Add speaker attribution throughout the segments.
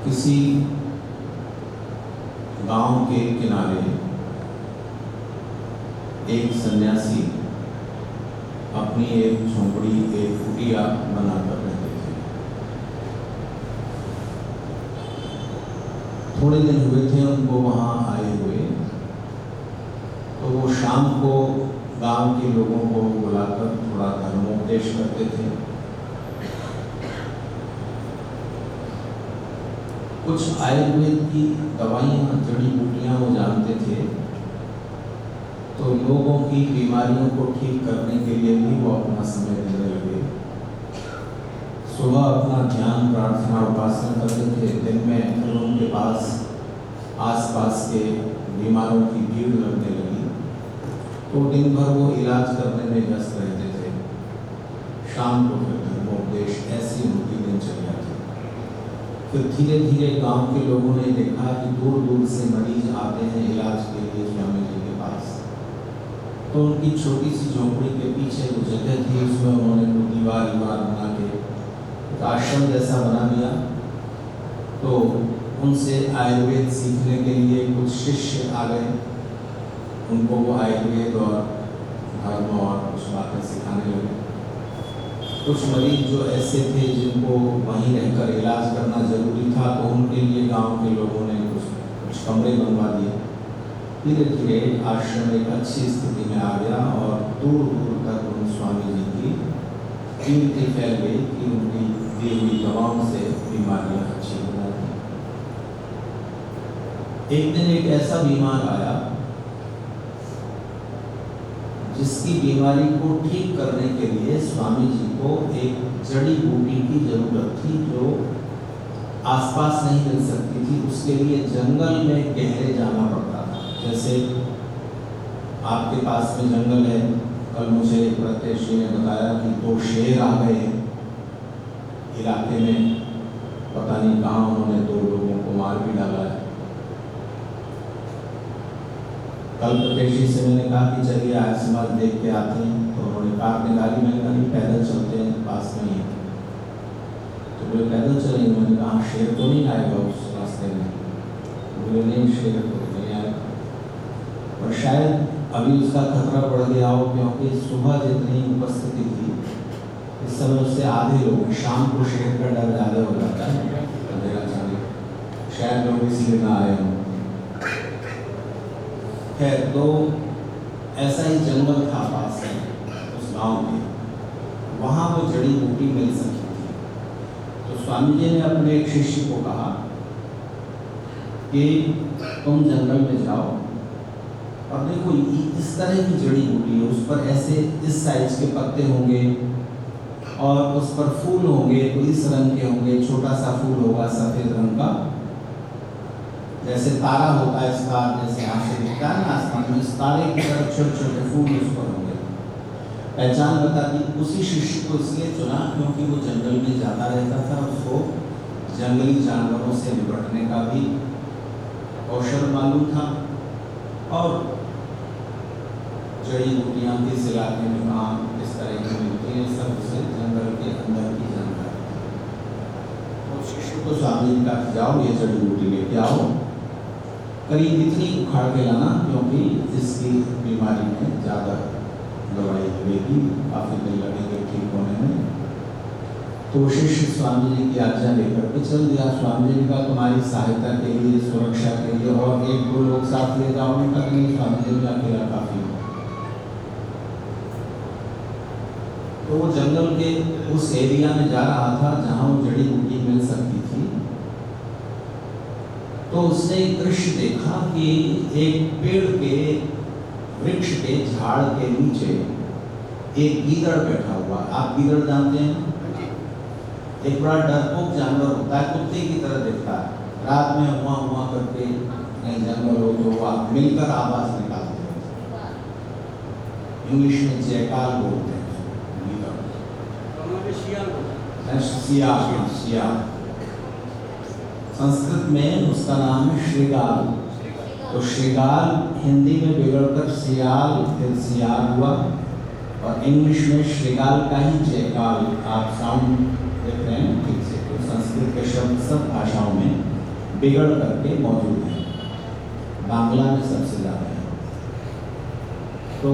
Speaker 1: किसी गांव के किनारे एक सन्यासी अपनी एक झोंपड़ी, एक कुटिया बनाकर रहते थे। थोड़े दिन हुए थे उनको वहाँ आए हुए, तो वो शाम को गांव के लोगों को बुलाकर थोड़ा धर्मोपदेश करते थे। कुछ आयुर्वेद की दवाइयाँ, जड़ी बूटियाँ वो जानते थे, तो लोगों की बीमारियों को ठीक करने के लिए भी वो अपना समय देने लगे। सुबह अपना ध्यान, प्रार्थना, उपासना करते थे। दिन में फिर उनके पास आसपास के बीमारों की भीड़ लगने लगी, तो दिन भर वो इलाज करने में व्यस्त रहते थे। शाम को फिर धर्मोपदेश, ऐसी उनकी दिनचर्या थी। फिर धीरे धीरे गांव के लोगों ने देखा कि दूर दूर से मरीज आते हैं इलाज के लिए स्वामी जी के पास। तो उनकी छोटी सी झोंपड़ी के पीछे वो जगह थी, उसमें उन्होंने दीवार बना के एक आश्रम जैसा बना दिया। तो उनसे आयुर्वेद सीखने के लिए कुछ शिष्य आ गए। उनको वो आयुर्वेद और धर्म और कुछ बातें सिखाने लगे। कुछ मरीज जो ऐसे थे जिनको वहीं रहकर इलाज करना जरूरी था, तो उनके लिए गांव के लोगों ने कुछ कमरे बनवा दिए। धीरे धीरे आश्रम एक अच्छी स्थिति में आ गया और दूर दूर तक उन स्वामी जी की कीमती फैल गई कि उनकी दी हुई दवाओं से बीमारियां अच्छी हो जाती। एक दिन एक ऐसा बीमार आया जिसकी बीमारी को ठीक करने के लिए स्वामी जी को एक जड़ी बूटी की जरूरत थी, जो आसपास नहीं मिल सकती थी। उसके लिए जंगल में गहरे जाना पड़ता था। जैसे आपके पास में जंगल है, कल मुझे प्रत्यक्षी ने बताया कि 2 शेर आ गए इलाके में, पता नहीं कहाँ उन्होंने 2 लोगों को मार भी डाला है। कल प्रत्यक्षी से मैंने कहा कि चलिए आज समाज देख के आते हैं, तो उन्होंने कार निकाली। मैंने कहा नहीं, पैदल चलते हैं, पास में ही। तो बोले पैदल चलेंगे। मैंने कहा शेर तो नहीं आएगा उस रास्ते में? बोले नहीं, शेर तो नहीं आएगा, और शायद अभी उसका खतरा बढ़ गया हो, क्योंकि सुबह जितनी उपस्थिति थी इस समय उससे आधे लोग, शाम को शेर का डर ज़्यादा हो जाता है, अंधेरा चाहे, शायद लोग इसलिए ना आए हों। खैर, तो ऐसा ही जंगल था पास में उस गांव के, वहाँ वो जड़ी बूटी मिल सकती थी। तो स्वामी जी ने अपने एक शिष्य को कहा कि तुम जंगल में जाओ और देखो इस तरह की जड़ी बूटी है, उस पर ऐसे इस साइज के पत्ते होंगे और उस पर फूल होंगे, तो इस रंग के होंगे, छोटा सा फूल होगा सफेद रंग का, जैसे तारा होता है, स्टार जैसे आशे दिखता है ना आसमान में, इस तारे की तरह छोटे छोटे फूल उस पर होंगे। पहचान बता दी। उसी शिष्य को इसलिए चुना क्योंकि वो जंगल में जाता रहता था, उसको जंगली जानवरों से निपटने का भी कौशल मालूम था, और जड़ी बूटियाँ किस इलाके में कहाँ किस तरह की मिलती हैं, सब उसे जंगल के अंदर की जानकारी। और शिष्य को स्वामी जी का जाओ ये जड़ी बूटी लेके आओ, करीब इतनी उखाड़ के लाना क्योंकि इसकी बीमारी में ज़्यादा दवाई लगेगी, काफ़ी दिन लगेंगे ठीक होने में। तो शिष्य स्वामी जी की आज्ञा लेकर के चल दिया। स्वामी जी का तुम्हारी सहायता के लिए, सुरक्षा के लिए, और 1-2 लोग साथ ले जाओगे तक नहीं, स्वामी जी का अकेला काफ़ी हो। तो वो जंगल के उस एरिया में जा रहा था जहाँ वो जड़ी बूटी मिल सकती थी। तो उसने एक दृश्य देखा कि एक पेड़ के, वृक्ष के झाड़ के नीचे एक गीदड़ बैठा हुआ। आप गीदड़ जानते हैं? एक बड़ा डरपोक जानवर होता है, कुत्ते की तरह दिखता है। रात में हुआ हुआ करके कहीं जंगल हो तो वो मिलकर आवाज निकालते हैं। इंग्लिश में जयकाल बोलते हैं। सियाल। संस्कृत में उसका नाम है श्रीगाल। तो श्रीगाल हिंदी में बिगड़कर सियाल, फिर सियाल हुआ, और इंग्लिश में श्रीगाल का ही जयकाल। आप साउंड देख रहे हैं ठीक से? तो संस्कृत के शब्द सब भाषाओं में बिगड़ करके मौजूद हैं, बांग्ला में सबसे ज़्यादा है। तो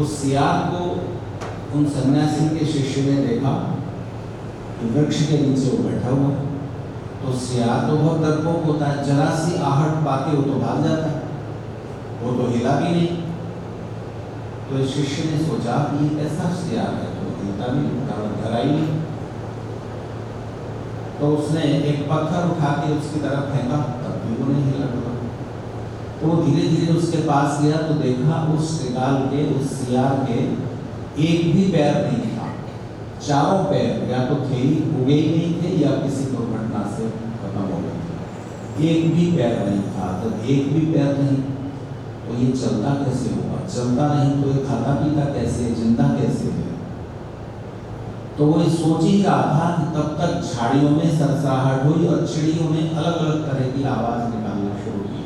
Speaker 1: उस सियार को उन सन्यासी के शिष्य ने देखा कि वृक्ष के नीचे वो बैठा हुआ है। तो सियार तो बहुत डरपोक होता है, जरा सी आहट पाके वो तो भाग जाता है, वो तो हिला भी नहीं। तो इस शिष्य ने सोचा कि ये ऐसा सियार है तो हिलता नहीं, डरा ही नहीं। तो उसने एक पत्थर उठा के उसकी तरफ फेंका, तब भी वो नहीं हिला डुला। तो वो धीरे धीरे उसके पास गया तो देखा उस शिकाल के, उस सियार के एक भी पैर नहीं था। चारों पैर या तो थे ही, उगे ही नहीं थे, या किसी दुर्घटना से खत्म हो गए थे। एक भी पैर नहीं था। जब एक भी पैर नहीं तो ये चलता कैसे होगा? चलता नहीं तो ये खाता पीता कैसे, जिंदा कैसे है? तो वो सोच ही रहा था कि तब तक झाड़ियों में सरसराहट हुई और चिड़ियों ने अलग अलग तरह की आवाज निकालना शुरू की।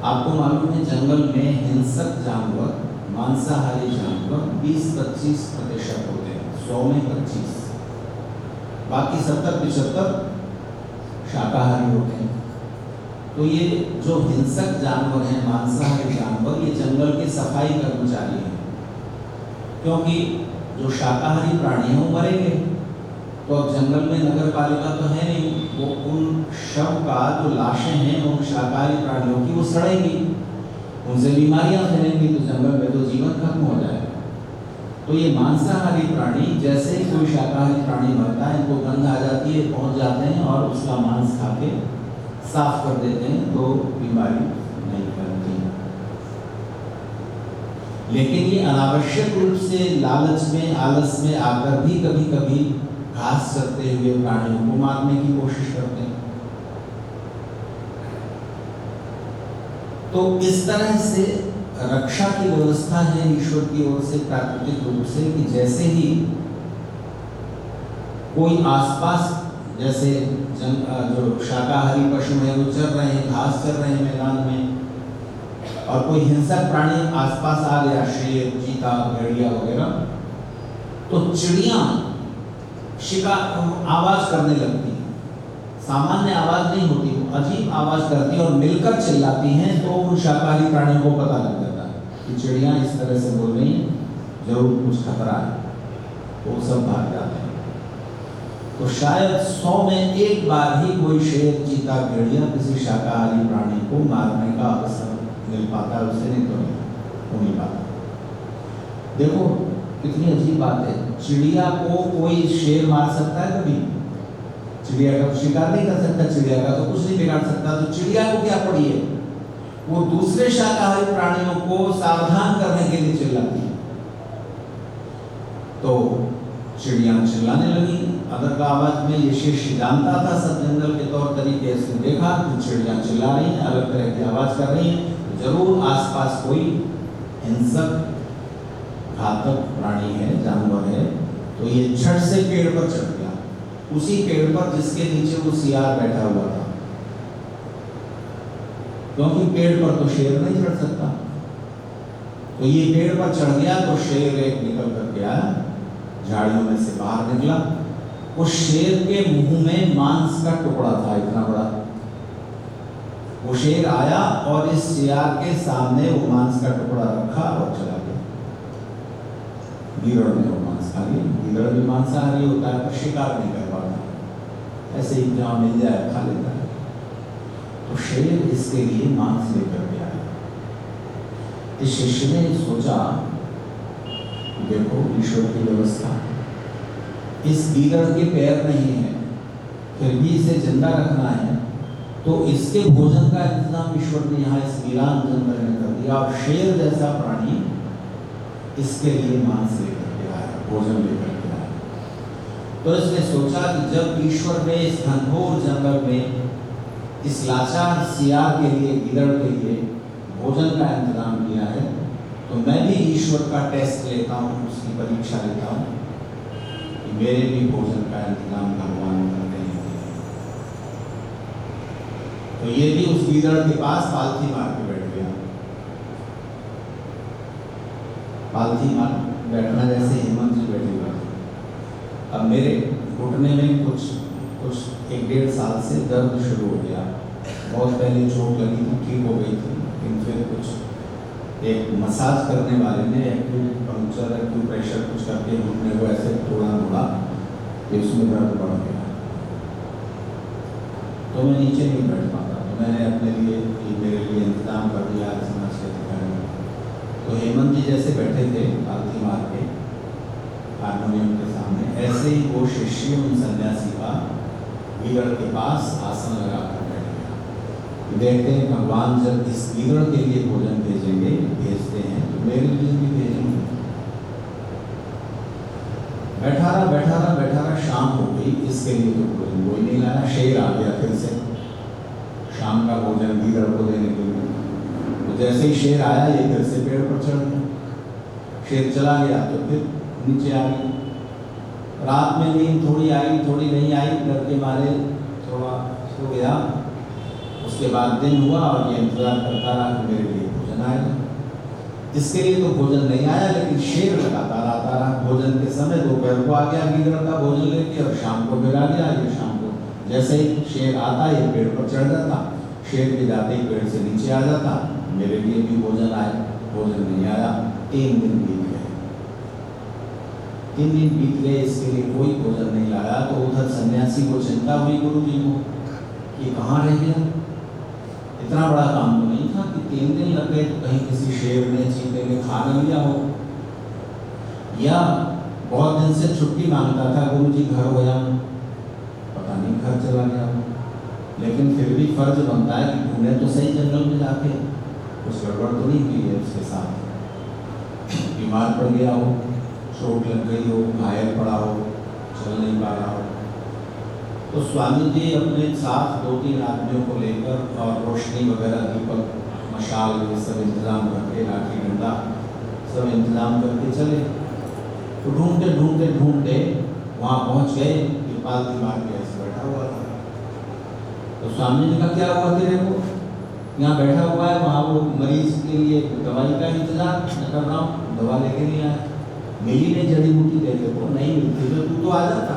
Speaker 1: आपको मालूम है जंगल में हिंसक जानवर, मांसाहारी जानवर 20-25% होते हैं, 100 में 25, बाकी 70-75 शाकाहारी होते हैं। तो ये जो हिंसक जानवर हैं, मांसाहारी जानवर, ये जंगल के सफाई कर्मचारी हैं, क्योंकि जो शाकाहारी प्राणी हैं वो मरेंगे। तो अब जंगल में नगर पालिका तो है नहीं, वो उन शव का जो लाशें हैं उन शाकाहारी प्राणियों की वो सड़ेंगी, उनसे बीमारियां फैलेंगी, तो जंगल में तो जीवन खत्म हो जाएगा। तो ये मांसाहारी प्राणी जैसे ही कोई शाकाहारी प्राणी मरता है, इनको गंध आ जाती है, पहुंच जाते हैं और उसका मांस खा के साफ कर देते हैं, तो बीमारी नहीं फैलती। लेकिन ये अनावश्यक रूप से लालच में, आलस में आकर भी कभी कभी घास चरते हुए प्राणियों को मारने की कोशिश करते हैं। तो इस तरह से रक्षा की व्यवस्था है ईश्वर की ओर से प्राकृतिक रूप से कि जैसे ही कोई आसपास, जैसे जो शाकाहारी पशु हैं वो चर रहे हैं, घास चर रहे हैं मैदान में, और कोई हिंसक प्राणी आसपास आ गया, शेर, चीता, भेड़िया वगैरह, तो चिड़ियां शिकार आवाज करने लगती हैं। सामान्य आवाज नहीं होती, वो अजीब आवाज करती है और मिलकर चिल्लाती हैं। तो उन शाकाहारी प्राणियों को पता लग जाता है कि चिड़ियां इस तरह से बोल रही हैं, जरूर कुछ खतरा है, तो वो सब भाग जाते हैं। तो शायद 100 में एक बार ही कोई शेर, चीता, भेड़िया किसी शाकाहारी प्राणी को मारने का अवसर मिल पाता है, उसे नहीं तो हो नहीं पाता। देखो कितनी अजीब बात है, चिड़िया को कोई शेर मार सकता है कभी? चिड़िया का शिकार नहीं कर सकता, चिड़िया का तो कुछ नहीं बिगाड़ सकता। तो चिड़िया को क्या पड़ी है? वो दूसरे शाकाहारी प्राणियों को सावधान करने के लिए चिल्लाती है। तो चिड़िया चिल्लाने लगी अदर का आवाज में। ये शिष्य जानता था सब जंगल के तौर तरीके से, देखा कि चिड़िया चिल्ला रही हैं, अलग तरह की आवाज कर रही हैं, तो जरूर आसपास कोई हिंसक घातक प्राणी है, जानवर है। तो ये झट से पेड़ पर चढ़ गया, उसी पेड़ पर जिसके नीचे वो सियार बैठा हुआ था, क्योंकि पेड़ पर तो शेर नहीं चढ़ सकता। तो ये पेड़ पर चढ़ गया तो शेर एक निकल करके आया, झाड़ियों में से बाहर निकला। उस शेर के मुंह में मांस का टुकड़ा था इतना बड़ा। वो शेर आया और इस सियार के सामने वो मांस का टुकड़ा रखा और चला गया। गीदड़ ने वो मांस खा लिया। गीदड़ भी मांसाहारी होता है पर शिकार नहीं कर पाता, ऐसे ही जहाँ मिल जाए खा लेता है। तो शेर इसके लिए मांस लेकर के आया। इस शिष्य ने सोचा, देखो ईश्वर की व्यवस्था, इस गीदड़ के पैर नहीं है, फिर भी इसे जिंदा रखना है, तो इसके भोजन का इंतजाम ईश्वर ने यहाँ इस वीरान जंगल में कर दिया। और शेर जैसा प्राणी इसके लिए मांस लेकर के आया, भोजन लेकर के आया। तो इसने सोचा कि जब ईश्वर ने इस घनघोर जंगल में इस लाचार सियार के लिए, गीदड़ के लिए भोजन का इंतजाम किया है, तो मैं भी ईश्वर का टेस्ट लेता हूँ, उसकी परीक्षा लेता हूँ कि मेरे भी भोजन का इंतजाम भगवान करते हैं। तो ये भी उस गीदड़ के पास पालथी मार के बैठ गया। पालथी मार बैठना जैसे हेमंत जी बैठे हुए। अब मेरे घुटने में कुछ कुछ 1-1.5 साल से दर्द शुरू हो गया। बहुत पहले चोट लगी थी, ठीक हो गई थी, लेकिन फिर कुछ एक मसाज करने वाले ने एक्यूपंक्चर एक्यूप्रेशर कुछ करके घुटने को ऐसे तोड़ा मोड़ा कि उसमें दर्द बढ़ गया। तो मैं नीचे नहीं बैठ पाता, तो मैंने अपने लिए मेरे लिए इंतजाम कर दिया समाज के अधिकारी। तो हेमंत जी जैसे बैठे थे पालथी मार के हारमोनियम के सामने, ऐसे ही वो शिष्य उन सन्यासी का गीदड़ के पास आसन लगा कर बैठ गया। देखते हैं भगवान जब इस गीदड़ के लिए भोजन भेजते हैं तो मेरे लिए भी भेजेंगे। बैठा रहा शाम हो गई, इसके लिए तो भोजन कोई नहीं लाया। शेर आ गया फिर से शाम का भोजन गीदड़ को देने के लिए। तो जैसे ही शेर आया ये फिर से पेड़ पर चढ़ गया। शेर चला गया तो फिर नीचे आ गई। रात में नींद थोड़ी आई थोड़ी नहीं आई, डर के मारे थोड़ा सो गया। उसके बाद दिन हुआ और ये इंतजार करता रहा कि मेरे लिए भोजन आएगा। इसके लिए तो भोजन नहीं आया, लेकिन शेर लगातार आता रहा। भोजन के समय दोपहर को आ गया गीदड़ का भोजन लेके, और शाम को फिर आ गया। ये शाम को जैसे ही शेर आता ये पेड़ पर चढ़ जाता, शेर के जाते ही पेड़ से नीचे आ जाता। मेरे लिए भी भोजन आए, भोजन नहीं आया। 3 दिन बीत गए। 3 दिन बीत गए, इसके लिए कोई भोजन नहीं लाया। तो उधर सन्यासी को चिंता हुई गुरु जी को कि कहाँ रह गया। इतना बड़ा काम तो नहीं था कि 3 दिन लग गए तो कहीं किसी शेर ने चीते ने खा न लिया हो, या बहुत दिन से छुट्टी मांगता था गुरु जी घर हो जाऊं, पता नहीं घर चला गया हो। लेकिन फिर भी फर्ज बनता है कि ढूंढे तो सही जंगल में जाके, कुछ गड़बड़ तो नहीं हुई है उसके साथ। बीमार पड़ गया हो, चोट लग गई हो, घायल पड़ा हो, चल नहीं पा रहा हो। तो स्वामी जी अपने साथ 2-3 आदमियों को लेकर और रोशनी वगैरह, दीपक, मशाल, ये सब इंतजाम करके, लाठी डंडा सब इंतजाम करके चले। तो ढूंढते वहाँ पहुँच गए कि पालथी मार के ऐसे बैठा हुआ था। तो स्वामी जी का क्या हुआ तेरे को, यहाँ बैठा हुआ है, वहाँ वो मरीज के लिए दवाई का इंतजार कर रहा हूँ, दवा लेके नहीं आया। मिली नहीं जड़ी बूटी देने को, नहीं मिलती तो तू तो आ जाता,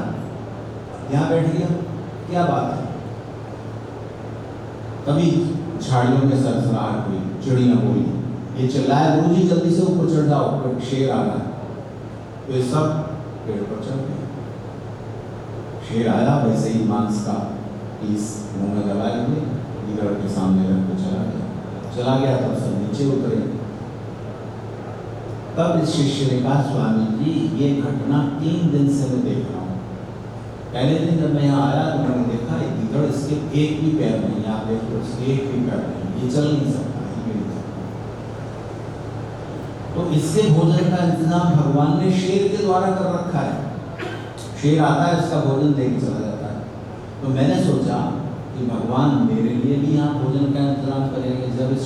Speaker 1: यहाँ बैठ गया, क्या बात है। तभी झाड़ियों में सरसराहट हुई, चिड़िया बोली, ये चिल्लाया गुरु जी जल्दी से ऊपर चढ़ जाओ, शेर आ रहा है। तो ये सब पेड़ पर चढ़ गए। शेर आया, वैसे ही मांस का पीस मुंह में दबाए हुए गीदड़ के सामने रख के चला गया। तब सब नीचे उतरे। तब इस शिष्य ने कहा स्वामी जी ये घटना 3 दिन से मैं देख रहा हूँ। पहले दिन जब मैं यहाँ आया तो मैंने देखा एक गीदड़, इसके एक भी पैर नहीं, आप देखो इसके एक भी पैर नहीं, ये चल नहीं सकता, ये नहीं सकता। तो इसके भोजन का इंतजाम भगवान ने शेर के द्वारा कर रखा है। शेर आता है, इसका भोजन देके चला जाता है। तो मैंने सोचा कि भगवान मेरे लिए भी यहाँ भोजन का इंतजाम करेंगे। जब इस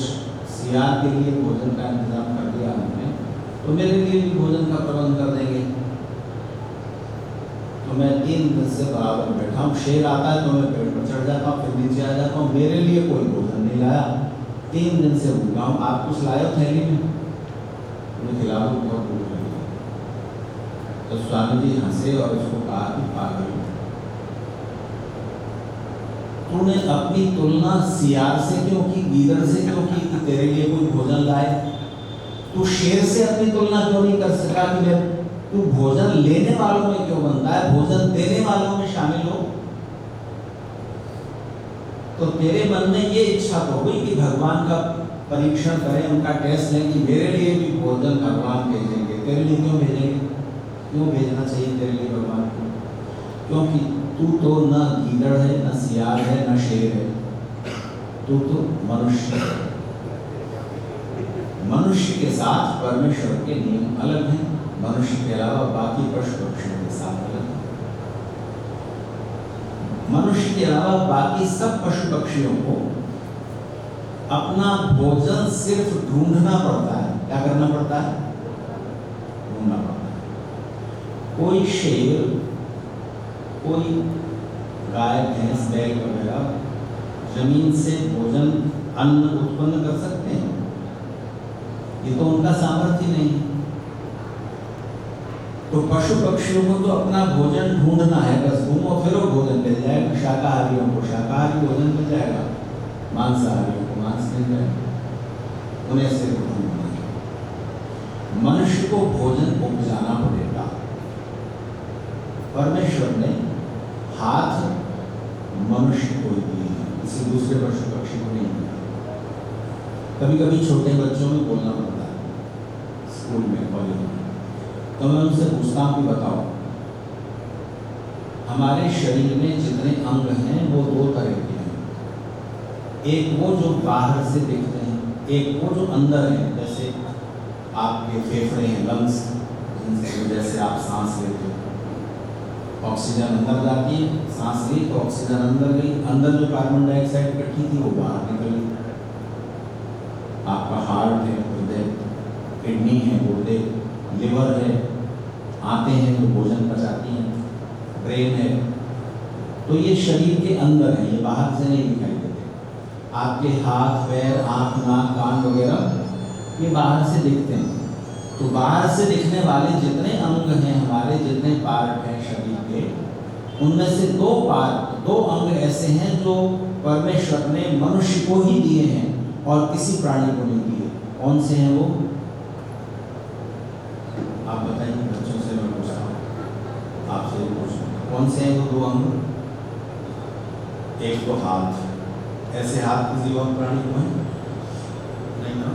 Speaker 1: सियार के लिए भोजन का इंतजाम कर दिया हमने, तो मेरे लिए भी भोजन का प्रबंध कर देंगे। तो मैं 3 दिन से बराबर बैठा हूँ। शेर आता है तो मैं पेड़ पर चढ़ जाता हूँ, फिर नीचे आ जाता हूँ। मेरे लिए कोई भोजन नहीं लाया, 3 दिन से भूखा हूँ। आप कुछ लाए थैली में, उन्हें खिला दो, बहुत भूख लगी। तो स्वामी जी हंसे और उसको कहा कि पागल, तूने अपनी तुलना सियार से क्यों की, गीदड़ से क्यों की कि तेरे लिए कोई भोजन लाए? तू शेर से अपनी तुलना क्यों नहीं कर सका कि तू भोजन लेने वालों में क्यों बनता है, भोजन देने वालों में शामिल हो? तो तेरे मन में ये इच्छा तो हुई कि भगवान का परीक्षण करें, उनका टेस्ट लें कि मेरे लिए भी भोजन भगवान भेजेंगे। तेरे लिए क्यों भेजेंगे? क्यों भेजना चाहिए तेरे लिए भगवान को? क्योंकि तू तो न गीदड़ है, न सियार है, न शेर है, तू तो मनुष्य है। मनुष्य के साथ परमेश्वर के नियम अलग हैं, मनुष्य के अलावा बाकी पशु पक्षियों के साथ अलग हैं। मनुष्य के अलावा बाकी सब पशु पक्षियों को अपना भोजन सिर्फ ढूंढना पड़ता है। क्या करना पड़ता है? ढूंढना पड़ता है। कोई शेर, कोई गाय, भैंस, बैल वगैरह जमीन से भोजन, अन्न उत्पन्न कर सकते हैं? ये तो उनका सामर्थ्य नहीं। तो पशु पक्षियों को तो अपना भोजन ढूंढना है, बस घूमो फिरो भोजन मिल जाएगा। शाकाहारियों को शाकाहारी भोजन मिल जाएगा, मांसाहारियों को मांस मिल जाएगा, उन्हें से भोजन मिलेगा। मनुष्य को भोजन उपजाना पड़ेगा। परमेश्वर ने हाथ मनुष्य को दिए हैं, किसी दूसरे पशु पक्षी को नहीं दिया। कभी कभी छोटे बच्चों में बोलना पड़ता है, स्कूल में, कॉलेज में, तो मैं उनसे पूछता हूँ कि बताओ, हमारे शरीर में जितने अंग हैं वो दो तरह के हैं। एक वो जो बाहर से दिखते हैं, एक वो जो अंदर है। जैसे आपके फेफड़े हैं, लंग्स, जिनकी वजह से आप सांस लेते हो, ऑक्सीजन अंदर जाती है, सांस ली तो ऑक्सीजन अंदर गई, अंदर जो कार्बन डाइऑक्साइड इकट्ठी थी वो बाहर निकल गई। आपका हार्ट है, हृदय, किडनी है, गुर्दे, लिवर है, आंतें हैं जो भोजन पचाती हैं, ब्रेन है। तो ये शरीर के अंदर है, ये बाहर से नहीं दिखाई देते। आपके हाथ, पैर, आँख, नाक, कान वगैरह ये बाहर से दिखते हैं। तो बाहर से दिखने वाले जितने अंग हैं हमारे, जितने पार्ट हैं शरीर के, उनमें से दो अंग ऐसे हैं जो परमेश्वर ने मनुष्य को ही दिए हैं और किसी प्राणी को नहीं दिए। कौन से हैं वो? आप बताइए, बच्चों से मैं पूछ रहा हूँ, आपसे पूछ रहा हूँ, कौन से हैं वो दो अंग? एक तो हाथ, ऐसे हाथ किसी और प्राणी को है नहीं ना।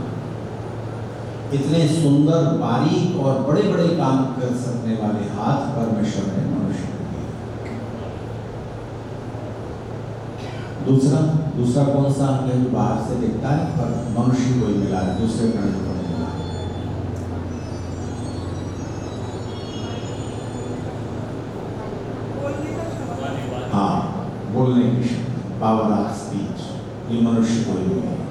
Speaker 1: इतने सुंदर, बारीक और बड़े बड़े काम कर सकने वाले हाथ परमेश्वर ने मनुष्य को दिए। दूसरा कौन सा अंग है जो बाहर से दिखता है पर मनुष्य को ही मिला है, दूसरे प्राणी को नहीं मिला? हाँ, बोलने की शक्ति, पावर ऑफ स्पीच, ये मनुष्य को ही मिला है।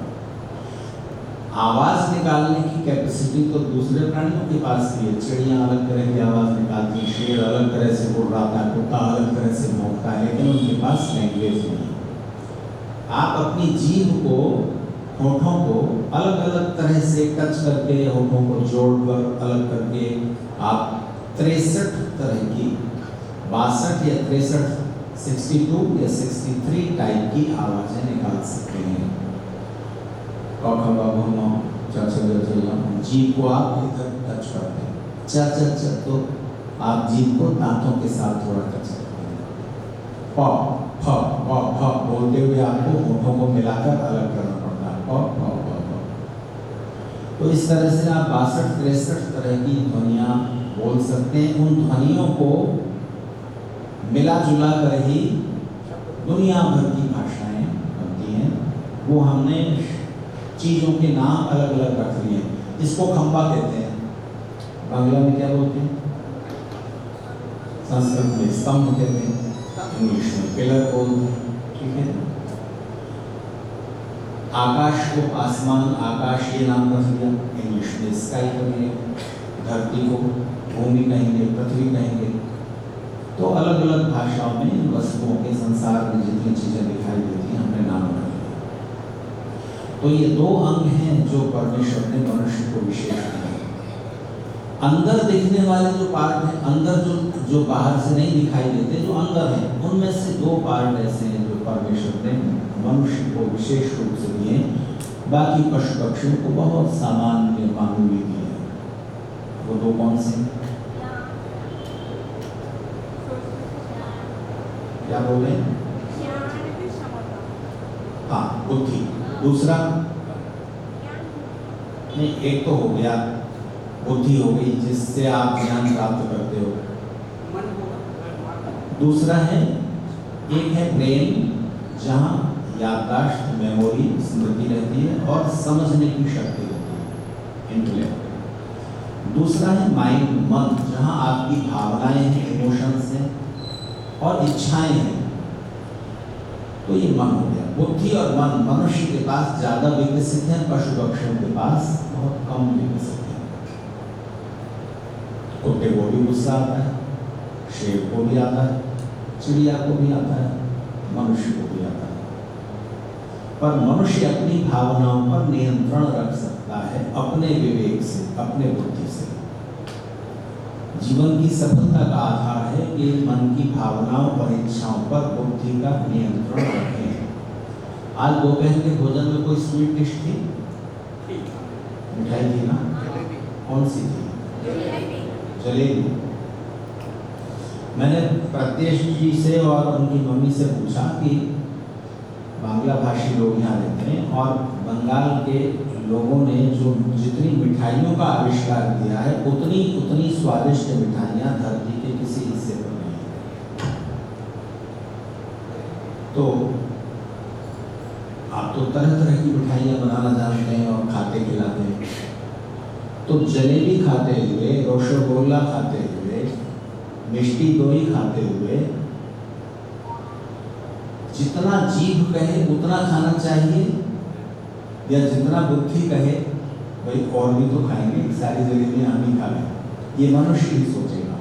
Speaker 1: आवाज निकालने की कैपेसिटी तो दूसरे प्राणियों के पास भी है। चिड़ियाँ अलग तरह की आवाज निकालती हैं, शेर अलग तरह से गुर्राता है, कुत्ता अलग तरह से भौंकता है, लेकिन उनके पास लैंग्वेज नहीं। आप अपनी जीभ को, होठों को अलग अलग तरह से टच करके, होठों को जोड़कर अलग करके आप 63 तरह की, 62 या 63, 62 या 63 टाइप की आवाजें निकाल सकते हैं। जीभ को आप इधर टच करते हैं, च तो आप जीभ को दांतों के साथ थोड़ा टच करते हैं। प फ प फ बोलते हुए आपको होठों को मिलाकर अलग करना पड़ता है, प फ प फ। तो इस तरह से आप 62-63 तरह की ध्वनियाँ बोल सकते हैं। उन ध्वनियों को मिला जुला कर ही दुनिया भर की भाषाएं बनती हैं। वो हमने चीज़ों के नाम अलग अलग रख लिए हैं। इसको खंबा कहते हैं, बांग्ला में क्या बोलते हैं, संस्कृत में स्तंभ कहते हैं, इंग्लिश में पिलर बोलते हैं, ठीक है। आकाश को आसमान, आकाश ये नाम रख लिया, इंग्लिश में स्काई कहेंगे। धरती को भूमि कहेंगे, पृथ्वी कहेंगे। तो अलग अलग भाषाओं में वस्तुओं के संसार में जितनी चीज़ें दिखाई देती हैं हमने नाम रख लिया। तो ये दो अंग हैं जो परमेश्वर ने मनुष्य को विशेष दिए। अंदर दिखने वाले जो पार्ट हैं, अंदर जो बाहर से नहीं दिखाई देते, जो अंदर हैं, उनमें से 2 पार्ट ऐसे हैं जो परमेश्वर ने मनुष्य को विशेष रूप से दिए। बाकी पशु पक्षियों को बहुत सामान्य मामूली दिए हैं। वो 2 कौन से? क्या बोल रहे हैं? हाँ, बुद्धि। दूसरा नहीं, एक तो हो गया बुद्धि, हो गई जिससे आप ज्ञान प्राप्त करते हो। दूसरा है, एक है ब्रेन, जहाँ याददाश्त, मेमोरी, स्मृति रहती है और समझने की शक्ति रहती है, इंटेलेक्ट। दूसरा है माइंड, मन, जहाँ आपकी भावनाएं हैं, इमोशंस हैं और इच्छाएं हैं। तो ये मन हो गया। बुद्धि और मन मनुष्य के पास ज़्यादा विकसित है, पशु पक्षियों के पास बहुत कम विकसित है। कुत्ते को भी गुस्सा आता है, शेर को भी आता है, चिड़िया को भी आता है, मनुष्य को भी आता है। पर मनुष्य अपनी भावनाओं पर नियंत्रण रख सकता है अपने विवेक से, अपने बुद्धि से। जीवन की सफलता का आधार है कि मन की भावनाओं और इच्छाओं पर बुद्धि का नियंत्रण रखें। आज दोपहर के भोजन में कोई स्वीट डिश थी? मिठाई थी ना? कौन सी थी? जलेबी। मैंने प्रत्येश जी से और उनकी मम्मी से पूछा कि बांग्ला भाषी लोग यहाँ रहते हैं और बंगाल के लोगों ने जो जितनी मिठाइयों का आविष्कार किया है उतनी स्वादिष्ट मिठाइयाँ धरती के किसी हिस्से पर नहीं है। तो आप तो तरह तरह की मिठाइयाँ बनाना जानते हैं और खाते खिलाते हैं। तो जलेबी खाते हुए, रसगुल्ला खाते हुए, मिष्टी दोई खाते हुए जितना जीभ कहे उतना खाना चाहिए या जितना बुद्धि कहे भाई और भी तो खाएंगे, सारी जलेबियां हम ही खा लें? ये मनुष्य ही सोचेगा।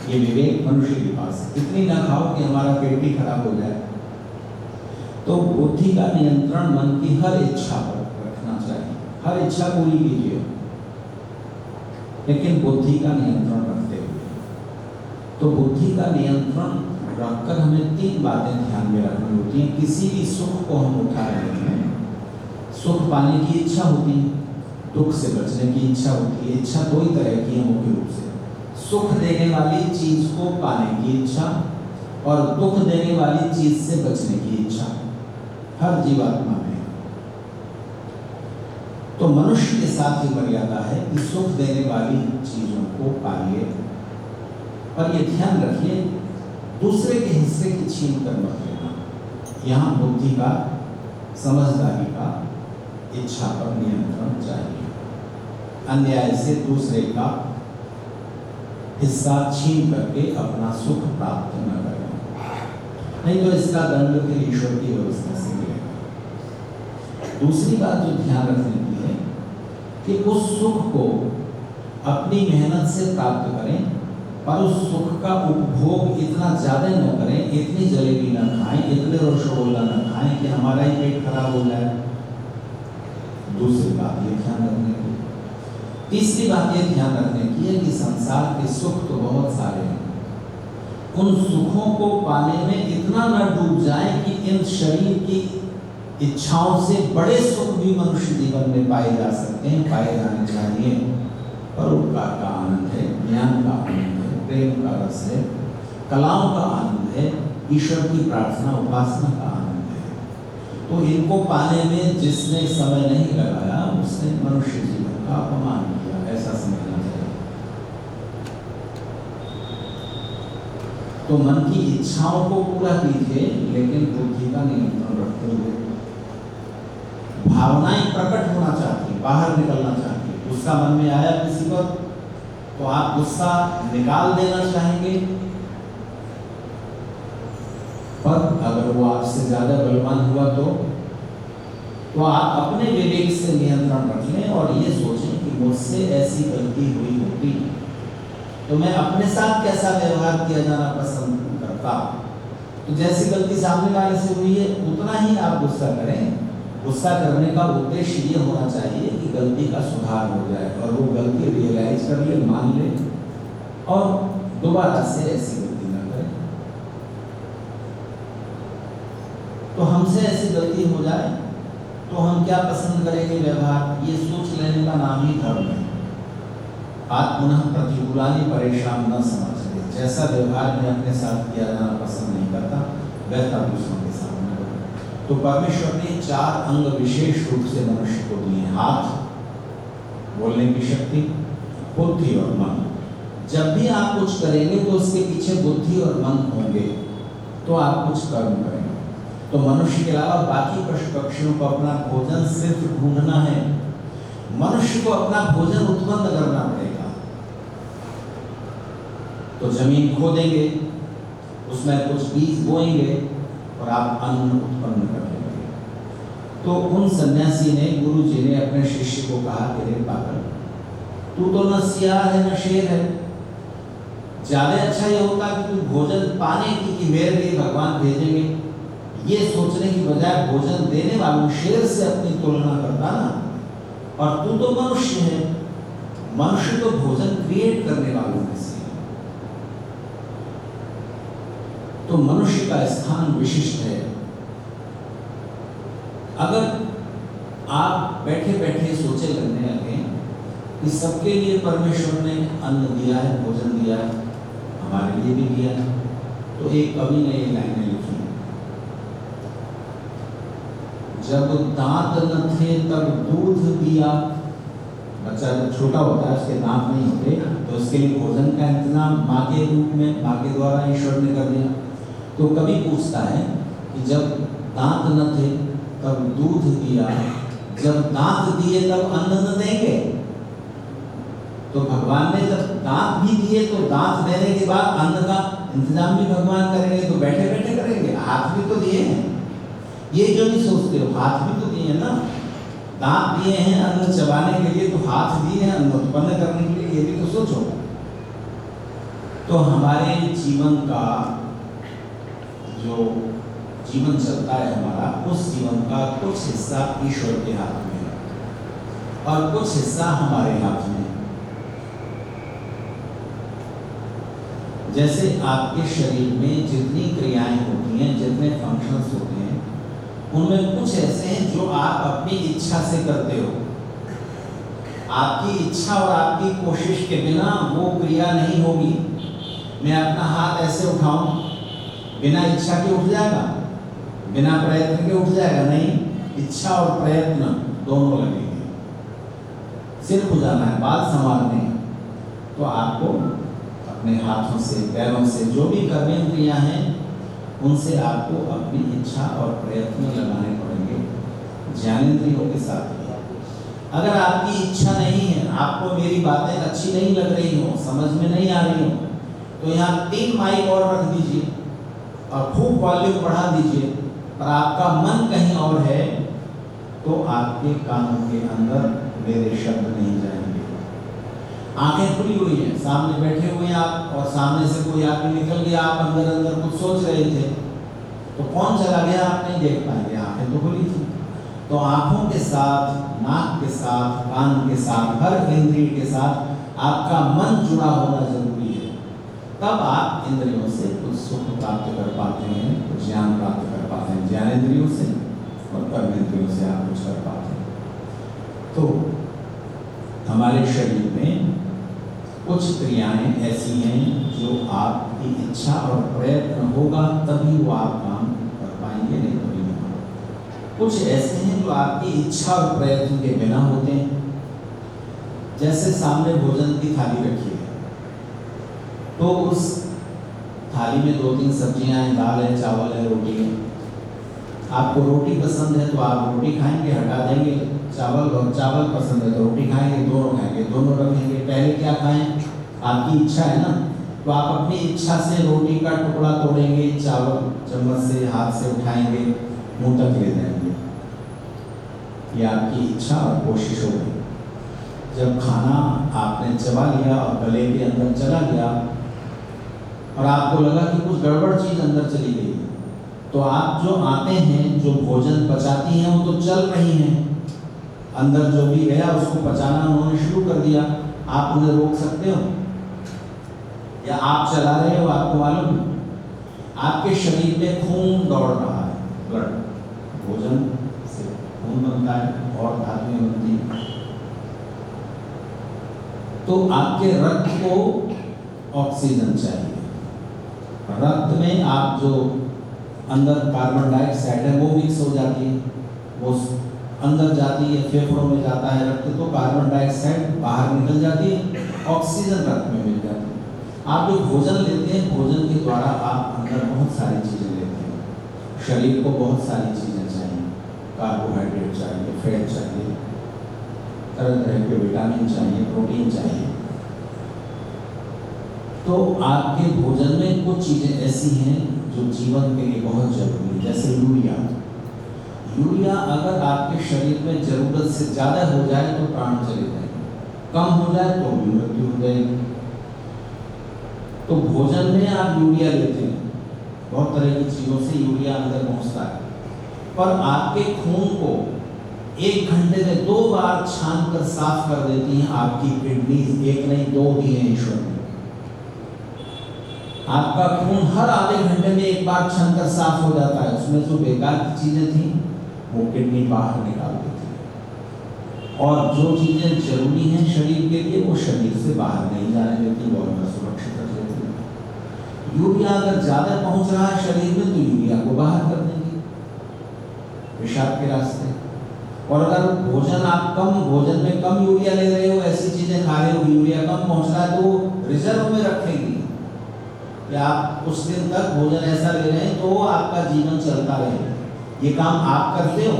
Speaker 1: ये विवेक मनुष्य के पास है। इतनी ना खाओ कि हमारा पेट ही खराब हो जाए। तो बुद्धि का नियंत्रण मन की हर इच्छा पर रखना चाहिए। हर इच्छा पूरी कीजिए, लेकिन बुद्धि का नियंत्रण रखते हुए। तो बुद्धि का नियंत्रण रखकर हमें 3 बातें ध्यान में रखनी होती हैं। किसी भी सुख को हम उठा रहे हैं, सुख पाने की इच्छा होती है, दुख से बचने की इच्छा होती है। इच्छा 2 ही तरह की है मुख्य रूप से, सुख देने वाली चीज को पाने की इच्छा और दुख देने वाली चीज से बचने की इच्छा हर जीवात्मा में। तो मनुष्य के साथ ही मर्यादा है कि सुख देने वाली चीजों को पाइए, और ये ध्यान रखिए दूसरे के हिस्से की छीन कर मत लेना। यहाँ बुद्धि का, समझदारी का, इच्छा पर नियंत्रण चाहिए। अन्याय से दूसरे का हिस्सा छीन करके अपना सुख प्राप्त न करें, नहीं तो इसका दंड फिर ईश्वर की व्यवस्था से मिलेगा। दूसरी बात जो ध्यान रखने की है कि उस सुख को अपनी मेहनत से प्राप्त करें, पर उस सुख का उपभोग इतना ज़्यादा न करें, इतनी जलेबी न खाएं, इतने रसगुल्ला न खाएं कि हमारा ही पेट खराब हो जाए। दूसरी बात ये ध्यान रखने की। तीसरी बात ये ध्यान रखने की है कि संसार के सुख तो बहुत सारे हैं, उन सुखों को पाने में इतना न डूब जाए कि इन शरीर की इच्छाओं से बड़े सुख भी मनुष्य जीवन में पाए जा सकते हैं, पाए जाने चाहिए। परोपकार का आनंद है, ज्ञान का आनंद है, प्रेम का रस है, कलाओं का आनंद है, ईश्वर की प्रार्थना उपासना का आनंद है। तो इनको पाने में जिसने समय नहीं लगाया उसने मनुष्य जीवन का अपमान किया, ऐसा समझना चाहिए। तो मन की इच्छाओं को पूरा कीजिए, लेकिन बुद्धि का नियंत्रण रखते हुए। भावनाएं प्रकट होना चाहती, बाहर निकलना चाहती। गुस्सा मन में आया किसी पर तो आप गुस्सा निकाल देना चाहेंगे, पर अगर वो आपसे ज्यादा बलवान हुआ तो आप अपने विवेक से नियंत्रण रख लें और ये सोचें कि मुझसे ऐसी गलती हुई होती तो मैं अपने साथ कैसा व्यवहार किया जाना पसंद करता। तो जैसी गलती सामने वाले से हुई है उतना ही आप गुस्सा करें। गुस्सा करने का उद्देश्य ये होना चाहिए कि गलती का सुधार हो जाए और वो गलती रियलाइज कर ले, मान ले और दोबारा से ऐसी गलती ना करें। तो हमसे ऐसी गलती हो जाए तो हम क्या पसंद करेंगे व्यवहार, ये सोच लेने का नाम ही धर्म है। आत्मनः प्रतिकूलानि परेशान न समझते, जैसा व्यवहार मैं अपने साथ किया जाना पसंद नहीं करता वैसा दूसरों के साथ न करें। तो परमेश्वर ने 4 अंग विशेष रूप से मनुष्य को दिए। हाथ, बोलने की शक्ति, बुद्धि और मन। जब भी आप कुछ करेंगे तो उसके पीछे बुद्धि और मन होंगे, तो आप कुछ कर्म करेंगे। तो मनुष्य के अलावा बाकी पशु पक्षियों को अपना भोजन सिर्फ ढूंढना है, मनुष्य को अपना भोजन उत्पन्न करना पड़ेगा। तो जमीन खोदेंगे, उसमें कुछ बीज बोएंगे और आप अन्न उत्पन्न कर लेंगे। तो उन सन्यासी ने, गुरु जी ने अपने शिष्य को कहा कि रे पागल, तू तो न सियार है न शेर है। ज्यादा अच्छा ये होता कि तू भोजन पाने की मेरे लिए भगवान भेजेंगे, ये सोचने की बजाय भोजन देने वालों शेर से अपनी तुलना करता ना। और तू तो मनुष्य है, मनुष्य तो भोजन क्रिएट करने वालों में से है। तो मनुष्य का स्थान विशिष्ट है। अगर आप बैठे बैठे सोचे लगने लगे कि सबके लिए परमेश्वर ने अन्न दिया है, भोजन दिया है, हमारे लिए भी दिया है, तो एक कवि ने ये लाइनें लिखी, जब दांत न थे तब दूध दिया। बच्चा जब छोटा होता है, उसके दांत नहीं होते, तो उसके लिए भोजन का इंतजाम माँ के रूप में, माँ के द्वारा ईश्वर ने कर दिया। तो कवि पूछता है कि जब दांत न थे तब दूध दिया, जब दांत दिए तब अन्न न देंगे। तो भगवान ने जब दांत भी दिए तो दांत देने के बाद अन्न का इंतजाम भी भगवान करेंगे, तो बैठे बैठे करेंगे। हाथ भी तो दिए हैं, ये जो नहीं सोचते हो, हाथ भी तो दिए हैं ना। दांत दिए हैं अन्न चबाने के लिए, तो हाथ दिए हैं अन्न उत्पन्न करने के लिए, ये भी तो सोचो। तो हमारे जीवन का जो जीवन चलता है हमारा, उस जीवन का कुछ हिस्सा ईश्वर के हाथ में है और कुछ हिस्सा हमारे हाथ में है। जैसे आपके शरीर में जितनी क्रियाएं होती हैं, जितने फंक्शंस होते हैं, उनमें कुछ ऐसे हैं जो आप अपनी इच्छा से करते हो। आपकी इच्छा और आपकी कोशिश के बिना वो क्रिया नहीं होगी। मैं अपना हाथ ऐसे उठाऊं, बिना इच्छा के उठ जाएगा? बिना प्रयत्न के उठ जाएगा? नहीं, इच्छा और प्रयत्न दोनों लगेंगे। सिर खुजाना है, बाल संवारने हैं, तो आपको अपने हाथों से, पैरों से, जो भी कर्मेंद्रियां हैं, उनसे आपको अपनी इच्छा और प्रयत्न लगाने पड़ेंगे, ज्ञानेंद्रियों के साथ भी। अगर आपकी इच्छा नहीं है, आपको मेरी बातें अच्छी नहीं लग रही हो, समझ में नहीं आ रही हो, तो यहाँ 3 माइक और रख दीजिए और खूब वॉल्यूम बढ़ा दीजिए, और आपका मन कहीं और है, तो आपके कानों के अंदर मेरे शब्द नहीं जाएंगे। आंखें खुली हुई हैं, सामने बैठे हुए हैं आप, और सामने से कोई आदमी निकल गया, आप अंदर अंदर कुछ सोच रहे थे, तो कौन चला गया आप नहीं देख पाएंगे, आंखें तो खुली थी। तो आंखों के साथ, नाक के साथ, कान के साथ, हर इंद्रिय के साथ आपका मन जुड़ा होना जरूरी है। तब आप इंद्रियों से कुछ सुख प्राप्त कर पाते हैं, कुछ ज्ञान प्राप्त कर पाते हैं, ज्ञानेंद्रियों से और कर्मेंद्रियों से आप कुछ कर पाते हैं। तो हमारे शरीर में कुछ क्रियाएं ऐसी हैं जो आपकी इच्छा और प्रयत्न होगा तभी वो आप काम कर पाएंगे, नहीं तो नहीं होगा। कुछ ऐसे हैं जो आपकी इच्छा और प्रयत्न के बिना होते हैं। जैसे सामने भोजन की थाली रखी है, तो उस थाली में 2-3 सब्जियां हैं, दाल है, चावल है, रोटी है। आपको रोटी पसंद है तो आप रोटी खाएंगे, हटा देंगे चावल, और चावल पसंद है तो रोटी खाएंगे, दोनों खाएंगे, दोनों रखेंगे। पहले क्या खाएं? आपकी इच्छा है ना, तो आप अपनी इच्छा से रोटी का टुकड़ा तोड़ेंगे, चावल चम्मच से, हाथ से उठाएंगे, मुंह तक ले जाएंगे। ये आपकी इच्छा और कोशिश हो गई। जब खाना आपने चबा लिया और गले के अंदर चला गया और आपको लगा कि कुछ गड़बड़ चीज अंदर चली गई, तो आप जो आते हैं, जो भोजन पचाती हैं, वो तो चल रही हैं, अंदर जो भी गया उसको पचाना उन्होंने शुरू कर दिया। आप उन्हें रोक सकते हो या आप चला रहे हो? आपको मालूम, आपके शरीर में खून दौड़ रहा है, ब्लड, भोजन से खून बनता है और धातुएं बनती हैं। तो आपके रक्त को ऑक्सीजन चाहिए। रक्त में आप जो अंदर कार्बन डाइऑक्साइड है वो मिक्स हो जाती है, वो अंदर जाती है, फेफड़ों में जाता है रक्त, तो कार्बन डाइऑक्साइड बाहर निकल जाती है, ऑक्सीजन रक्त में मिल जाती है। आप जो भोजन लेते हैं, भोजन के द्वारा आप अंदर बहुत सारी चीज़ें लेते हैं। शरीर को बहुत सारी चीज़ें चाहिए, कार्बोहाइड्रेट चाहिए, फैट चाहिए, तरह तरह के विटामिन चाहिए, प्रोटीन चाहिए। तो आपके भोजन में कुछ चीज़ें ऐसी हैं जो जीवन के लिए बहुत जरूरी है, जैसे यूरिया। यूरिया अगर आपके शरीर में ज़रूरत से ज़्यादा हो जाए तो प्राण चले जाएंगे, कम हो जाए तो भी मृत्यु हो जाएगी। तो भोजन में आप यूरिया लेते हैं, बहुत तरह की चीज़ों से यूरिया अंदर पहुंचता है, पर आपके खून को 1 घंटे में 2 बार छान कर साफ कर देती हैं आपकी किडनी। एक नहीं 2 दी हैं ईश्वर ने। आपका खून हर आधे घंटे में 1 बार छान कर साफ हो जाता है। उसमें जो बेकार की चीजें थी वो किडनी बाहर निकाल देती है, और जो चीजें जरूरी हैं शरीर के लिए वो शरीर से बाहर नहीं जाने देती, वो अंदर सुरक्षित रख लेती है। यूरिया अगर ज्यादा पहुंच रहा है शरीर में तो यूरिया को बाहर कर देंगी पेशाब के रास्ते। और अगर भोजन आप भोजन में कम यूरिया ले रहे हो, ऐसी चीजें खा रहे हो यूरिया कम पहुंच रहा है, तो रिजर्व में रखेंगी कि आप उस दिन तक भोजन ऐसा ले रहे हैं तो आपका जीवन चलता रहे। ये काम आप करते हो?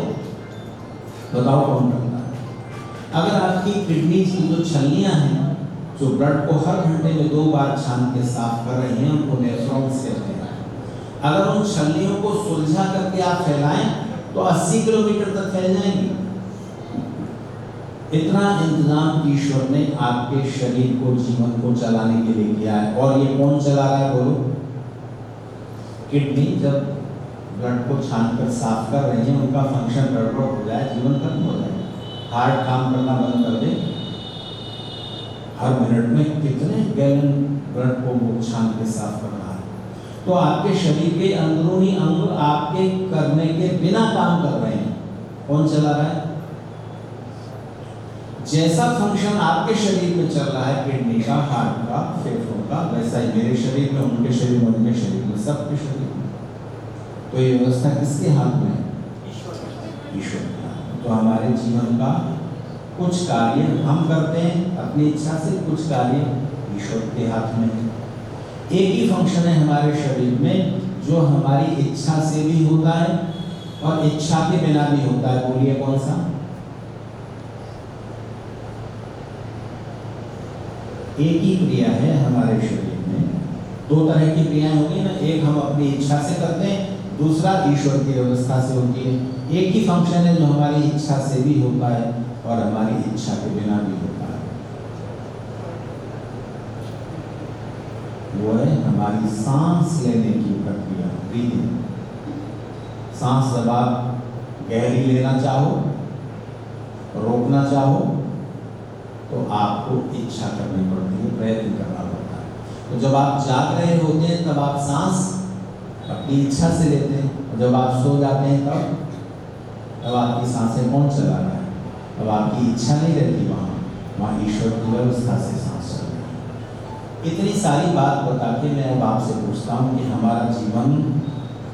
Speaker 1: बताओ कौन करता है? अगर आपकी किडनी की जो छलनियां हैं, जो ब्लड को हर घंटे में 2 बार छान के साफ कर रही हैं, उनको नेफ्रॉन्स कहते हैं। अगर उन छलनियों को सुलझा करके आप फैलाएं तो 80 किलोमीटर तक फैल जाएंगी। इतना इंतजाम ईश्वर ने आपके शरीर को, जीवन को चलाने के लिए किया है। और ये कौन चला रहा है बोलो? किडनी जब ब्लड को छान कर साफ कर रही है, उनका फंक्शन गड़बड़ हो जाए, जीवन खत्म हो जाए, हार्ट काम करना बंद कर दे, हर मिनट में कितने गैलन ब्लड को वो छान के साफ कर रहा है। तो आपके शरीर के अंदरूनी अंग आपके करने के बिना काम कर रहे हैं। कौन चला रहा है? जैसा फंक्शन आपके शरीर में चल रहा है, किडनी का, हार्ट का, फेफड़ों का, वैसा ही मेरे शरीर में, उनके शरीर में, उनके शरीर में, सबके शरीर में। तो ये व्यवस्था किसके हाथ में है? ईश्वर के हाथ में। तो हमारे जीवन का कुछ कार्य हम करते हैं अपनी इच्छा से, कुछ कार्य ईश्वर के हाथ में है। एक ही फंक्शन है हमारे शरीर में जो हमारी इच्छा से भी होता है और इच्छा के बिना भी होता है। बोलिए कौन सा? एक ही क्रिया है हमारे शरीर में। 2 तरह की क्रियाएं होगी ना, एक हम अपनी इच्छा से करते हैं, दूसरा ईश्वर की व्यवस्था से होती है। एक ही फंक्शन है जो हमारी इच्छा से भी होता है और हमारी इच्छा के बिना भी होता है। वो है हमारी सांस लेने की प्रक्रिया, ब्रीदिंग। सांस जब आप गहरी लेना चाहो, रोकना चाहो, तो आपको इच्छा करनी पड़ती है, प्रयत्न करना पड़ता है। तो जब आप जाग रहे होते हैं तब आप सांस अपनी इच्छा से लेते हैं, और जब आप सो जाते हैं तब आपकी सांसें कौन चला रहा है? अब आपकी इच्छा नहीं रहती, वहाँ ईश्वर की व्यवस्था से सांस चल रही है। इतनी सारी बात बता के मैं अब आपसे पूछता हूँ कि हमारा जीवन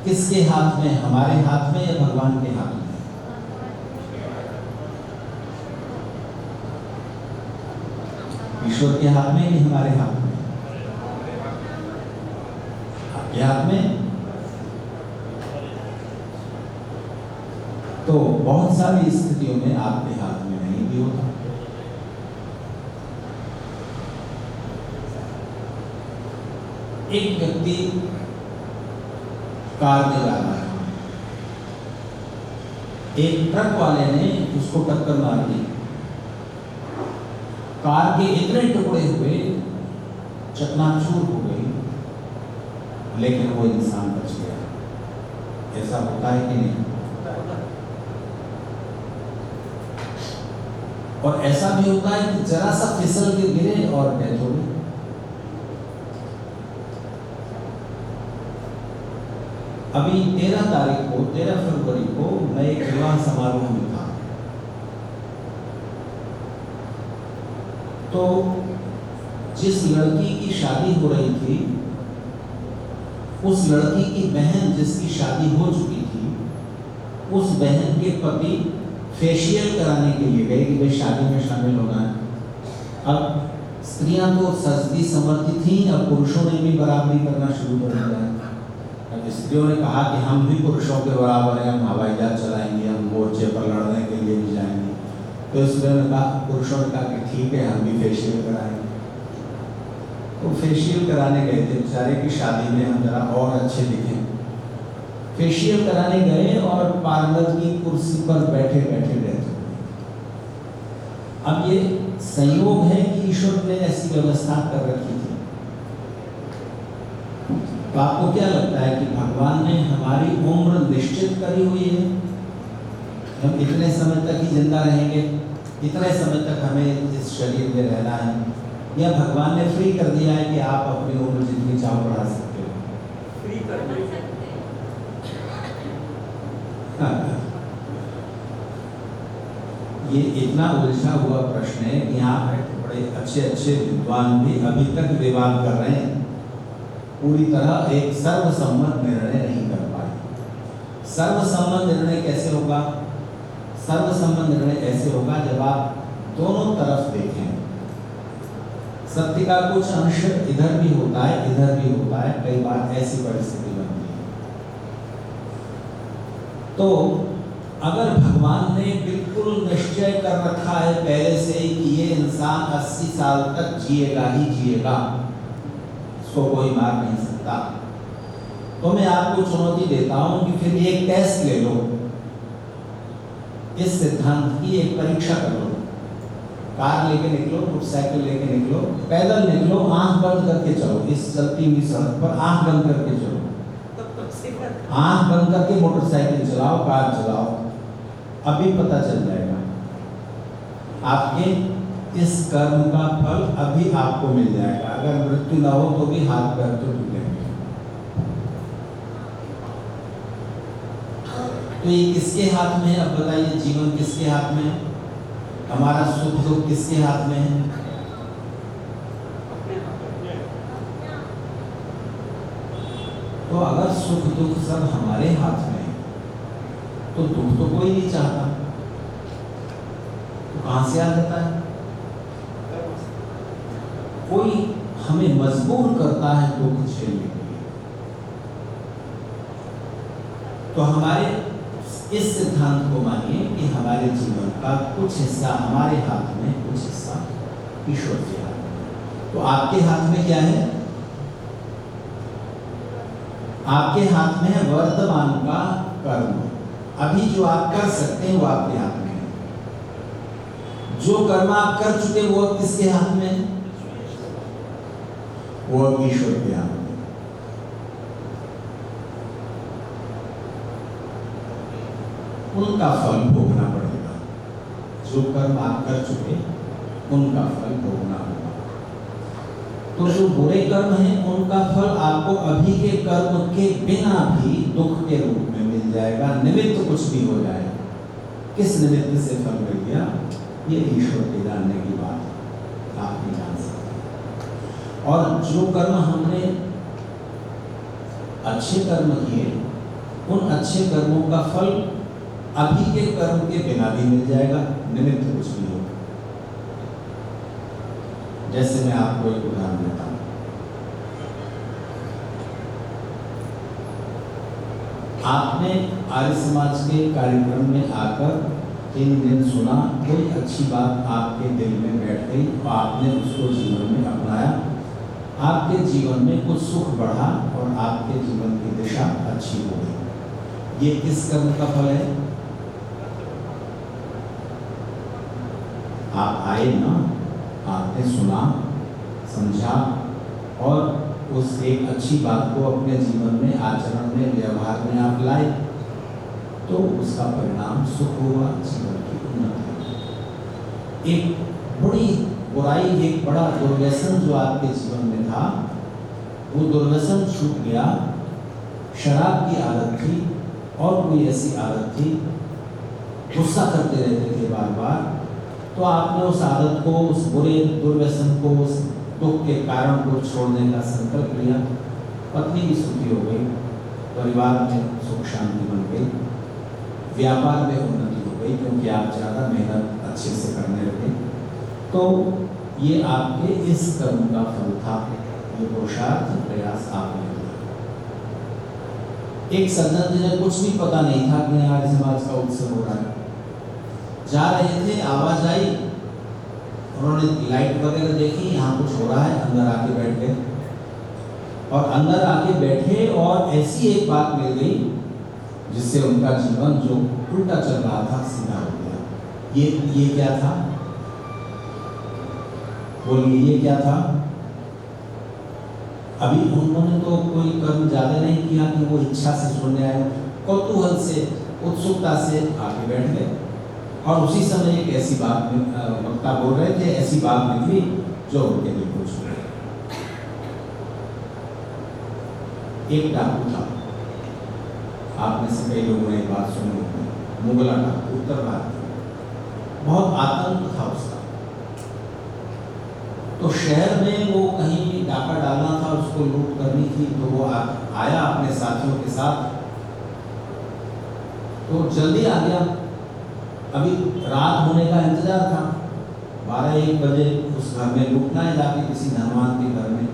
Speaker 1: किसके हाथ में? हमारे हाथ में या भगवान के हाथ में? ईश्वर के हाथ में कि हमारे हाथ में? आपके हाथ में। तो बहुत सारी स्थितियों में आपके हाथ में नहीं भी होता। एक व्यक्ति कार में जा रहा था, एक ट्रक वाले ने उसको टक्कर मार दी। कार के इतने टुकड़े हुए, चकनाचूर हो गई, लेकिन वो इंसान बच गया। ऐसा होता है कि नहीं? और ऐसा भी होता है कि जरा सा फिसल के गिरे और डेथ हो गई। अभी 13 फरवरी को मैं एक विवाह समारोह में था, तो जिस लड़की की शादी हो रही थी, उस लड़की की बहन जिसकी शादी हो चुकी थी, उस बहन के पति फेशियल कराने के लिए गए कि भाई शादी में शामिल होना है। अब स्त्रियां तो सजती संवरती थी, अब पुरुषों ने भी बराबरी करना शुरू कर दिया है। अब स्त्रियों ने कहा कि हम भी पुरुषों के बराबर हैं, हम हवाई जहाज चलाएंगे, हम मोर्चे पर लड़ने के लिए भी जाएंगे। तो स्त्रियों ने कहा, पुरुषों ने कहा कि ठीक है, हम भी फेशियल कराएंगे। तो फेशियल कराने गए थे, बेचारे की शादी में हम जरा और अच्छे दिखे। फेशियल कराने गए और पार्लर की कुर्सी पर बैठे बैठे डेथ हो गई। अब ये संयोग है कि ईश्वर ने ऐसी व्यवस्था कर रखी थी। तो आपको क्या लगता है कि भगवान ने हमारी उम्र निश्चित करी हुई है
Speaker 2: हम इतने समय तक ही जिंदा रहेंगे, इतने समय तक हमें इस शरीर में रहना है, या भगवान ने फ्री कर दिया है कि आप अपनी उम्र जितनी चाहो बढ़ा सकते हो?
Speaker 3: फ्री कर दिया।
Speaker 2: ये इतना उलझा हुआ प्रश्न है कि यहाँ पे बड़े अच्छे अच्छे विद्वान भी अभी तक विवाद कर रहे हैं, पूरी तरह एक सर्वसम्मत निर्णय नहीं कर पाए। सर्वसम्मत निर्णय कैसे होगा? सर्वसम्मत निर्णय ऐसे होगा जब आप दोनों तरफ देखें। सत्य का कुछ अंश इधर भी होता है, इधर भी होता है, कई बार ऐसी परिस्थिति बनती है। तो अगर भगवान ने बिल्कुल निश्चय कर रखा है पहले से कि ये इंसान 80 साल तक जिएगा ही जिएगा, इसको कोई मार नहीं सकता, तो मैं आपको चुनौती देता हूं कि फिर एक टेस्ट ले लो, इस सिद्धांत की एक परीक्षा कर लो। कार लेके निकलो, मोटरसाइकिल लेके निकलो, पैदल निकलो, आंख बंद करके चलो, इस चलती हुई सड़क पर आंख बंद करके चलो, आंख बंद करके मोटरसाइकिल चलाओ, कार चलाओ, अभी पता चल जाएगा आपके इस कर्म का फल अभी आपको मिल जाएगा। अगर मृत्यु ना हो तो भी हाथ पैर तो टूटेंगे। तो ये किसके हाथ में है? अब बताइए, जीवन किसके हाथ में है? हमारा सुख दुख किसके हाथ में है? तो अगर सुख दुख सब हमारे हाथ में है तो दुख तो कोई नहीं चाहता, तो कहां से आ जाता है? कोई हमें मजबूर करता है दुख झेलने के लिए। तो हमारे इस सिद्धांत को मानिए कि हमारे जीवन का कुछ हिस्सा हमारे हाथ में, कुछ हिस्सा ईश्वर के हाथ में। तो आपके हाथ में क्या है? आपके हाथ में है वर्तमान का कर्म। अभी जो आप कर सकते हैं वो आपके हाथ में है। जो कर्म आप कर चुके वो अब किसके हाथ में है? वो अब ईश्वर के हाथ में। उनका फल भोगना पड़ेगा। जो कर्म आप कर चुके उनका फल भोगना होगा। तो जो बुरे कर्म हैं उनका फल आपको अभी के कर्म के बिना भी दुख के रूप में मिल जाएगा, निमित्त कुछ भी हो जाए। किस निमित्त से फल मिल गया, ये ईश्वर के जानने की बात है, आप नहीं जान सकते। और जो कर्म हमने अच्छे कर्म किए, उन अच्छे कर्मों का फल अभी के कर्म के बिना भी मिल जाएगा, निमित्त कुछ भी हो। जैसे मैं आपको एक उदाहरण देता हूं। आपने आर्य समाज के कार्यक्रम में आकर 3 दिन सुना, कोई अच्छी बात आपके दिल में बैठ गई और आपने उसको जीवन में अपनाया, आपके जीवन में कुछ सुख बढ़ा और आपके जीवन की दिशा अच्छी हो गई। ये किस कर्म का फल है? आप आए ना, आपने सुना, समझा और उस एक अच्छी बात को अपने जीवन में, आचरण में, व्यवहार में आप लाए, तो उसका परिणाम सुख हुआ, जीवन की उन्नति। एक बड़ी बुराई, एक बड़ा दुर्व्यसन जो आपके जीवन में था, वो दुर्व्यसन छूट गया। शराब की आदत थी और कोई ऐसी आदत थी, गुस्सा करते रहते थे बार बार, तो आपने उस आदत को, उस बुरे दुर्व्यसन को, उस दुख के कारण को छोड़ने का संकल्प लिया। पत्नी भी सुखी हो गई, परिवार में सुख शांति बन गई, व्यापार में उन्नति हो गई क्योंकि आप ज़्यादा मेहनत अच्छे से करने लगे। तो ये आपके इस कर्म का फल था, ये पुरुषार्थ प्रयास आपने किया। एक सज्जन जिन्हें कुछ भी पता नहीं था कि आर्य समाज का उत्सव हो रहा है, जा रहे थे, आवाज आई, उन्होंने लाइट वगैरह देखी, यहाँ कुछ हो रहा है, अंदर आके बैठ गए। और अंदर आके बैठे और ऐसी एक बात मिल गई जिससे उनका जीवन जो उल्टा चल रहा था सीधा हो गया। ये क्या था? बोलिए, ये क्या था? अभी उन्होंने तो कोई कर्म ज्यादा नहीं किया कि वो इच्छा से सुनने आए, कौतूहल से उत्सुकता से आके बैठ गए और उसी समय एक ऐसी बात वक्ता बोल रहे थे, ऐसी बात निकली जो उनके लिए कुछ हुआ। एक डाकू था, आप में से कई लोगों ने बात सुनी होगी, मुगला डाकू, उत्तर भारत, बहुत आतंक था उसका। तो शहर में वो कहीं डाका डालना था, उसको लूट करनी थी, तो वो आया अपने साथियों के साथ, तो जल्दी आ गया। अभी रात होने का इंतजार था, 12-1 बजे उस घर में लूटना है जाके किसी धनवान के घर में।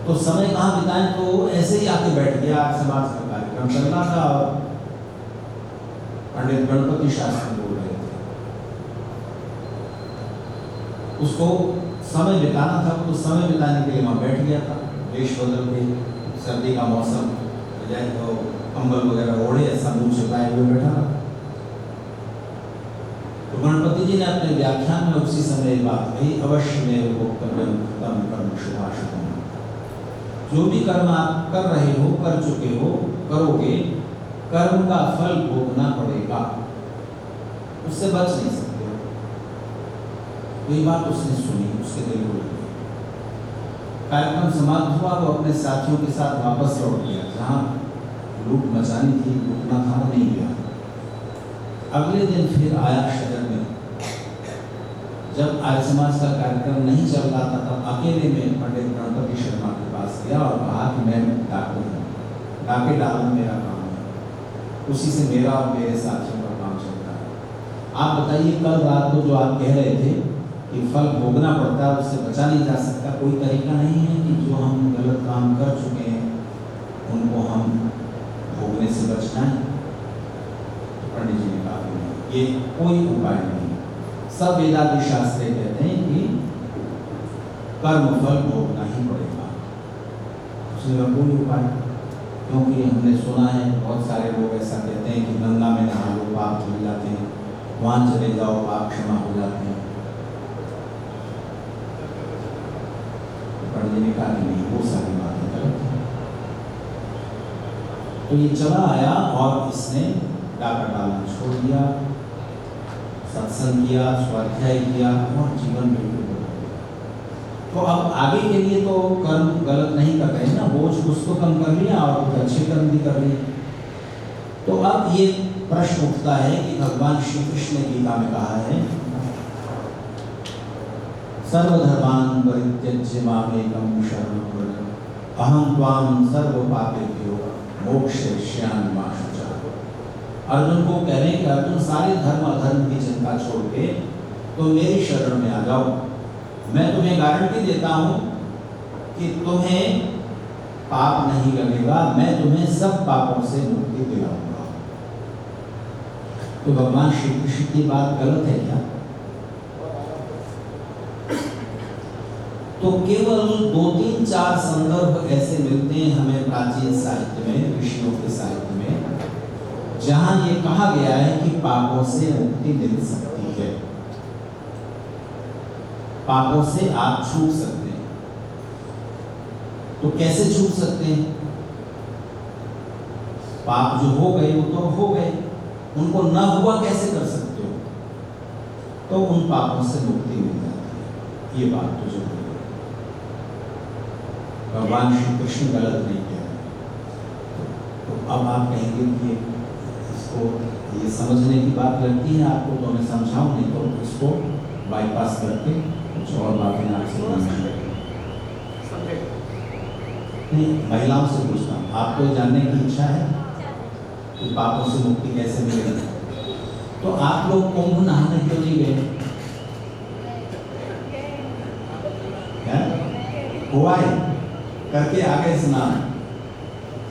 Speaker 2: तो समय कहाँ बिताएं, तो ऐसे ही आके बैठ गया। आज समाज का कार्यक्रम चल रहा था और पंडित गणपति शास्त्री बोल रहे थे, उसको समय बिताना था, तो समय बिताने के लिए वहाँ बैठ गया था। वेश बदल के, सर्दी का मौसम, बजाय तो कंबल वगैरह ओढ़े, ऐसा मुंह छिपाए हुए बैठा रहा। तो गणपति जी ने अपने व्याख्यान में उसी समय बात कही, अवश्य में वो कर्म शुभाशुभम, जो भी कर्म आप कर रहे हो, कर चुके हो, करोगे, कर्म का फल भोगना पड़ेगा, उससे बच नहीं सकते। ये बात उसने सुनी, उसके दिल को लगी। कार्यक्रम समाप्त हुआ, वो अपने साथियों के साथ वापस लौट गया, जहाँ लूट मचानी थी, लूटना था, वो नहीं गया। अगले दिन फिर आया शहर में, जब आर्य समाज का कार्यक्रम नहीं चल रहा था, तब अकेले में पंडित गणपति शर्मा के पास गया और कहा कि मैं डाकू हूँ, डाके डालना मेरा काम है, उसी से मेरा और मेरे साथियों का काम चलता है। आप बताइए, कल रात को जो आप कह रहे थे कि फल भोगना पड़ता है, उससे बचा नहीं जा सकता, कोई तरीका नहीं है कि जो हम गलत काम कर चुके हैं उनको हम भोगने से बचना है? पंडित जी ने कहा ये कोई उपाय नहीं। सब वेदांत शास्त्र कहते हैं कि कर्म फल भोगना ही पड़ेगा, उसमें कोई उपाय। क्योंकि हमने सुना है बहुत सारे लोग ऐसा कहते हैं कि गंगा में नहा लो पाप धुल जाते हैं, वहां चले जाओ पाप क्षमा हो जाते हैं। पंडित जी ने कहा कि नहीं, वो सारी बातें गलत है। तो ये चला आया और इसने डाका डालना छोड़ दिया, सत्संग किया, स्वाध्याय किया और जीवन बिल्कुल बदल गया। तो अब आगे के लिए तो कर्म गलत नहीं कर रहे ना, बोझ कुछ तो कम कर लिया और कुछ अच्छे कर्म भी कर लिए। तो अब ये प्रश्न उठता है कि भगवान श्री कृष्ण ने गीता में कहा है, सर्वधर्मान् परित्यज्य मामेकं शरणं व्रज, अहं त्वां सर्वपापेभ्यो मोक्षयिष्यामि मा शुचः। अर्जुन को कह रहे हैं कि अर्जुन, सारे धर्म अधर्म की चिंता छोड़ के तो मेरी शरण में आ जाओ, मैं तुम्हें गारंटी देता हूं कि तुम्हें पाप नहीं लगेगा, मैं तुम्हें सब पापों से मुक्ति दिलाऊंगा। तो भगवान श्री कृष्ण की बात गलत है क्या? तो केवल 2-3-4 संदर्भ ऐसे मिलते हैं हमें प्राचीन साहित्य में, ऋषियों के साहित्य में, जहां ये कहा गया है कि पापों से मुक्ति मिल सकती है, पापों से आप छूट सकते हैं। तो कैसे छूट सकते हैं? पाप जो हो गए वो तो हो गए, उनको न हुआ कैसे कर सकते हो? तो उन पापों से मुक्ति मिल जाती है। ये बात तो जरूर है, भगवान श्री कृष्ण गलत नहीं कह रहे। तो अब आप कहेंगे कि इसको ये समझने की बात लगती है आपको, तो मैं समझाऊं, नहीं तो इसको बाईपास करके कुछ और बातें आपसे नहीं, महिलाओं से पूछता हूँ, आपको जानने की इच्छा है कि पापों से मुक्ति कैसे मिलेगी? तो आप लोग कुंभ नहाने क्यों नहीं गए? हुआ है करके आगे स्नान,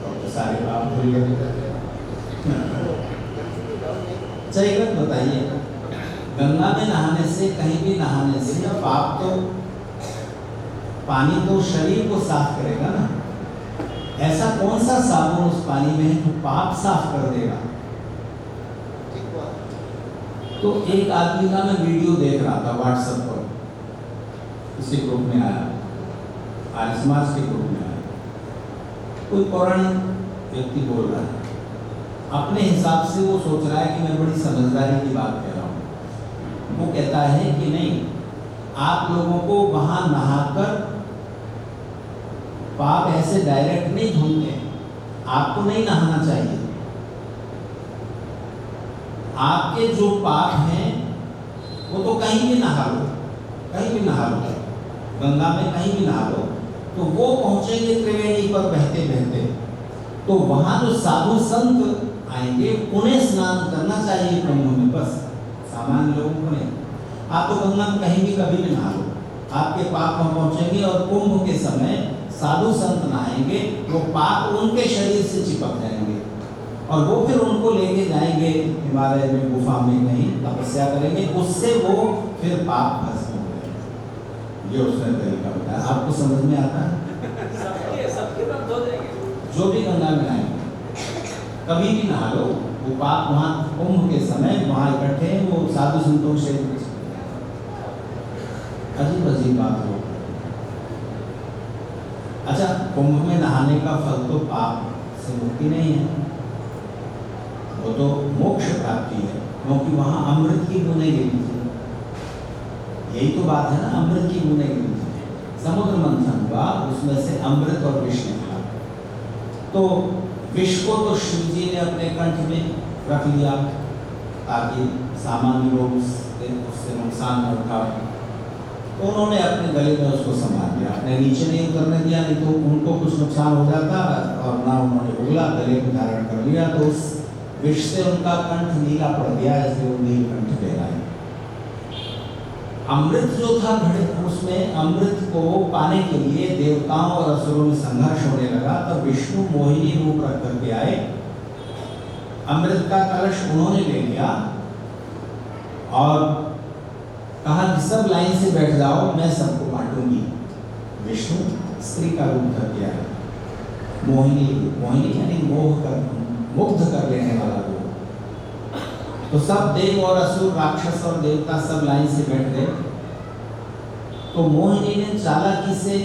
Speaker 2: तो सारे पाप धुल गए। चलिए बताइए, गंगा में नहाने से, कहीं भी नहाने से पाप तो, पानी तो शरीर को साफ करेगा ना, ऐसा कौन सा साबुन उस पानी में है जो पाप साफ कर देगा? तो एक आदमी का मैं वीडियो देख रहा था व्हाट्सएप पर, किसी ग्रुप में आया, आर्य समाज के ग्रुप में आया, कोई पौराणिक व्यक्ति बोल रहा है, अपने हिसाब से वो सोच रहा है कि मैं बड़ी समझदारी की बात कह रहा हूँ। वो कहता है कि नहीं, आप लोगों को वहां नहाकर पाप ऐसे डायरेक्ट नहीं धुलते, आपको नहीं नहाना चाहिए। आपके जो पाप हैं वो तो कहीं भी नहा लो, कहीं भी नहा लो, गंगा में कहीं भी नहा लो, तो वो पहुंचेंगे त्रिवेणी पर बहते बहते। तो वहां जो साधु संत आएंगे उन्हें स्नान करना चाहिए कुंभ में, बस सामान्य लोगों को नहीं। आप तो गंगा में कहीं भी कभी भी नहा लो, आपके पाप वहां पहुंचेंगे। और कुंभ के समय साधु संत नहाएंगे, वो पाप उनके शरीर से चिपक जाएंगे और वो फिर उनको लेके जाएंगे हिमालय में, गुफा में कहीं तपस्या करेंगे, उससे वो फिर पाप भस्म हो जाएंगे। ये उसने तरीका बताया। आपको समझ में आता है?
Speaker 3: सबके बंद हो जाएंगे।
Speaker 2: जो भी गंगा में नहाएंगे, कभी भी नहा लो, वो पाप वहाँ कुंभ के समय वहाँ इकट्ठे हैं, वो साधु संतों से अजीब अजीब बात हो। अच्छा, कुंभ में नहाने का फल तो पाप से मुक्ति नहीं है, वो तो मोक्ष प्राप्ति है, क्योंकि वहाँ अमृत की बूंदें गिरी थी। यही तो बात है ना, अमृत की बूंदें गिरी थी। समुद्र मंथन हुआ, उसमें से अमृत और विष निकला। तो विष को तो शिव जी ने अपने कंठ में रख लिया ताकि सामान्य लोग उससे नुकसान न उठाए। तो उन्होंने अपने गले में उसको संभाल लिया, अपने नीचे नहीं उतरने दिया, नहीं तो उनको कुछ नुकसान हो जाता। और ना उन्होंने उगला, गले में धारण कर लिया, तो उस विष से उनका कंठ नीला पड़ गया, इसलिए वो नीलकंठ कहलाए। अमृत जो था घड़े, उसमें अमृत को पाने के लिए देवताओं और असुरों में संघर्ष होने लगा। तब विष्णु मोहिनी रूप रख करके आए, अमृत का कलश उन्होंने ले लिया और कहा कि सब लाइन से बैठ जाओ, मैं सबको बांटूंगी। विष्णु स्त्री का रूप धर गया है, मोहिनी रूप, मोहिनी यानी मोह कर, मुग्ध कर लेने वाला रूप। तो सब देव और असुर, राक्षस और देवता सब लाइन से बैठ गए। तो मोहिनी ने चालाकी से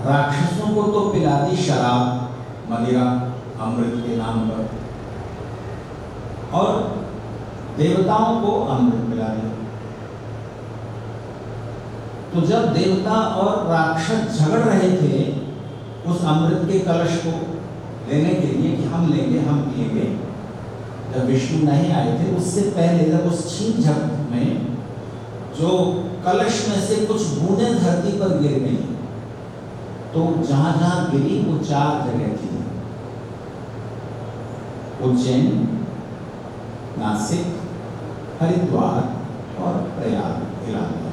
Speaker 2: राक्षसों को तो पिला दी शराब, मदिरा, अमृत के नाम पर, और देवताओं को अमृत पिला दिया। तो जब देवता और राक्षस झगड़ रहे थे उस अमृत के कलश को लेने के लिए कि हम लेंगे, हम पिएंगे, जब विष्णु नहीं आए थे, उससे पहले जब उस छीन झपट में जो कलश में से कुछ बूंदें धरती पर गिर गई, तो जहां जहां गिरी वो 4 जगह थी, उज्जैन, नासिक, हरिद्वार और प्रयाग, इलाहाबाद।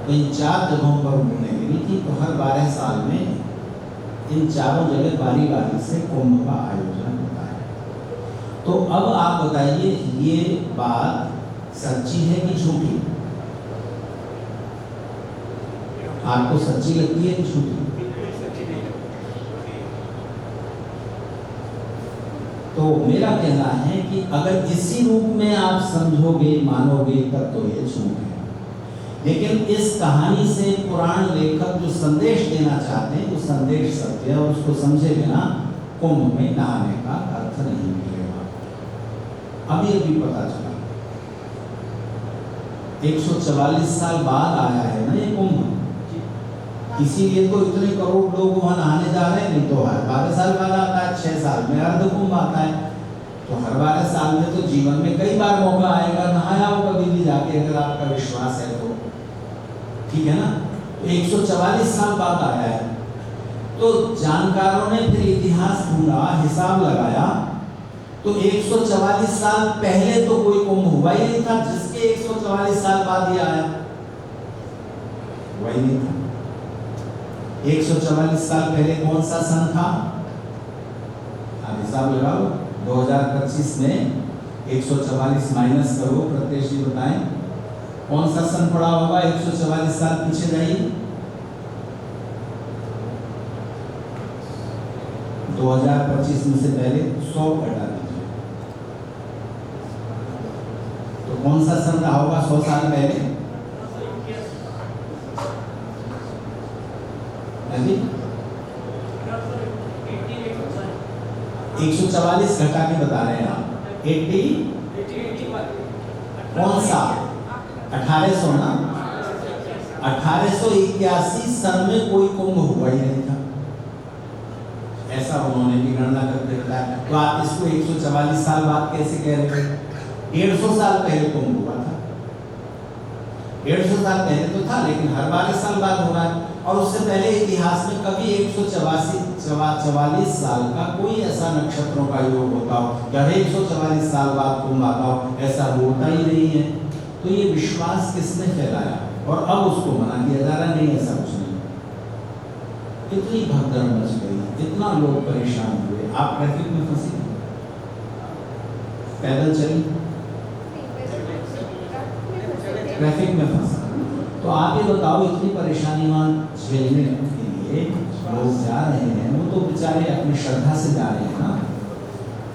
Speaker 2: तो इन 4 जगहों पर बूंदें गिरी थी। तो हर 12 साल में इन चारों जगह बारी बारी से कुंभ का आयोजन होता है। तो अब आप बताइए, ये बात सच्ची है कि झूठी? आपको सच्ची लगती है कि झूठी? तो मेरा कहना है कि अगर इसी रूप में आप समझोगे, मानोगे, तब तो ये झूठ है। लेकिन इस कहानी से पुराण लेखक जो संदेश देना चाहते हैं, वो संदेश सत्य है, और उसको समझे बिना कुंभ में नहाने का अर्थ नहीं मिलेगा। अभी अभी पता चला, 144 साल बाद आया है ना ये कुंभ, इसीलिए तो इतने करोड़ लोग वहां नहाने जा रहे हैं। नहीं तो हर 12 साल बाद आता है, 6 साल में अर्ध कुंभ आता है। तो हर 12 साल में तो जीवन में कई बार मौका आएगा, नहाया हो कभी भी जाके, अगर आपका विश्वास है तो, ठीक है ना। तो 144 साल बाद आया है। तो जानकारों ने फिर इतिहास ढूंढा, हिसाब लगाया, तो 144 साल पहले तो कोई कुंभ हुआ ही नहीं था, जिसके 144 साल बाद ही आया, वही नहीं था। 144 साल पहले कौन सा सन था? आप हिसाब लगाओ, 2025 में 144 माइनस करो, प्रत्येश जी बताएं कौन सा सन पड़ा होगा? 144 साल पीछे जाइए, 2025 में से पहले 100 घटा दीजिए, तो कौन सा सन रहा होगा 100 साल पहले? 144 घटा के बता रहे हैं आप। 80 कौन सा 1800 ना, 1881 सन में कोई कुंभ हुआ ही नहीं था, ऐसा उन्होंने भी गणना करके बताया। तो आप इसको 144 साल बाद कैसे कह रहे हैं? 150 साल पहले कुंभ हुआ था, 150 साल पहले तो था, लेकिन हर 12 साल बाद हो रहा है। और उससे पहले इतिहास में कभी 144 साल का कोई ऐसा नक्षत्रों का योग होता हो या 144 साल बाद कुंभ आता हो, ऐसा होता ही नहीं है। तो ये विश्वास किसने फैलाया और अब उसको मना किया जा रहा नहीं, ऐसा कुछ नहीं। कितनी भगदड़ मच गई, कितना लोग परेशान हुए। आप ट्रैफिक में फंसे, पैदल चली, ट्रैफिक में फंसा, तो आप ये बताओ इतनी परेशानियां झेलने के लिए लोग जा रहे हैं, वो तो बेचारे अपनी श्रद्धा से जा रहे हैं ना।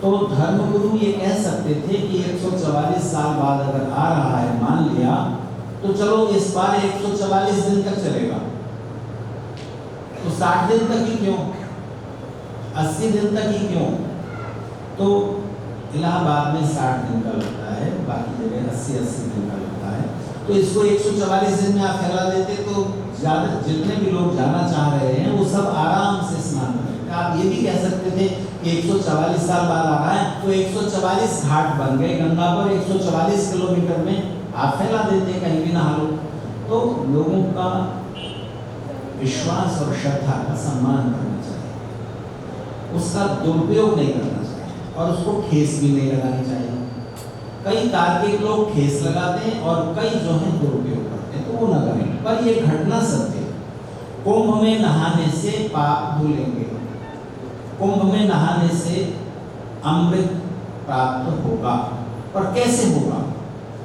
Speaker 2: तो धर्मगुरु ये कह सकते थे कि 144 साल बाद अगर आ रहा है, मान लिया, तो चलो इस बार 144 दिन तक चलेगा, तो 60 दिन तक ही क्यों, 80 दिन तक ही क्यों? तो इलाहाबाद में 60 दिन का लगता है, बाकी जगह 80 दिन का लगता है। तो इसको 144 दिन में आप फैला देते तो ज़्यादा, जितने भी लोग जाना चाह रहे हैं वो सब आराम से स्नान करेंगे। आप ये भी कह सकते थे कि 144 साल बाद आ रहा है, तो 144 घाट बन गए गंगा पर, 144 किलोमीटर में आप फैला देते, कहीं भी नहा लो। तो लोगों का विश्वास और श्रद्धा का सम्मान करना चाहिए, उसका दुरुपयोग नहीं करना चाहिए और उसको ठेस भी नहीं लगानी चाहिए। कई तार्किक लोग ठेस लगाते हैं और कई जो है दुरुपयोग करते हैं, तो वो न करें। पर ये घटना सत्य, कुंभ में नहाने से पाप धुलेंगे, कुंभ में नहाने से अमृत प्राप्त होगा, पर कैसे होगा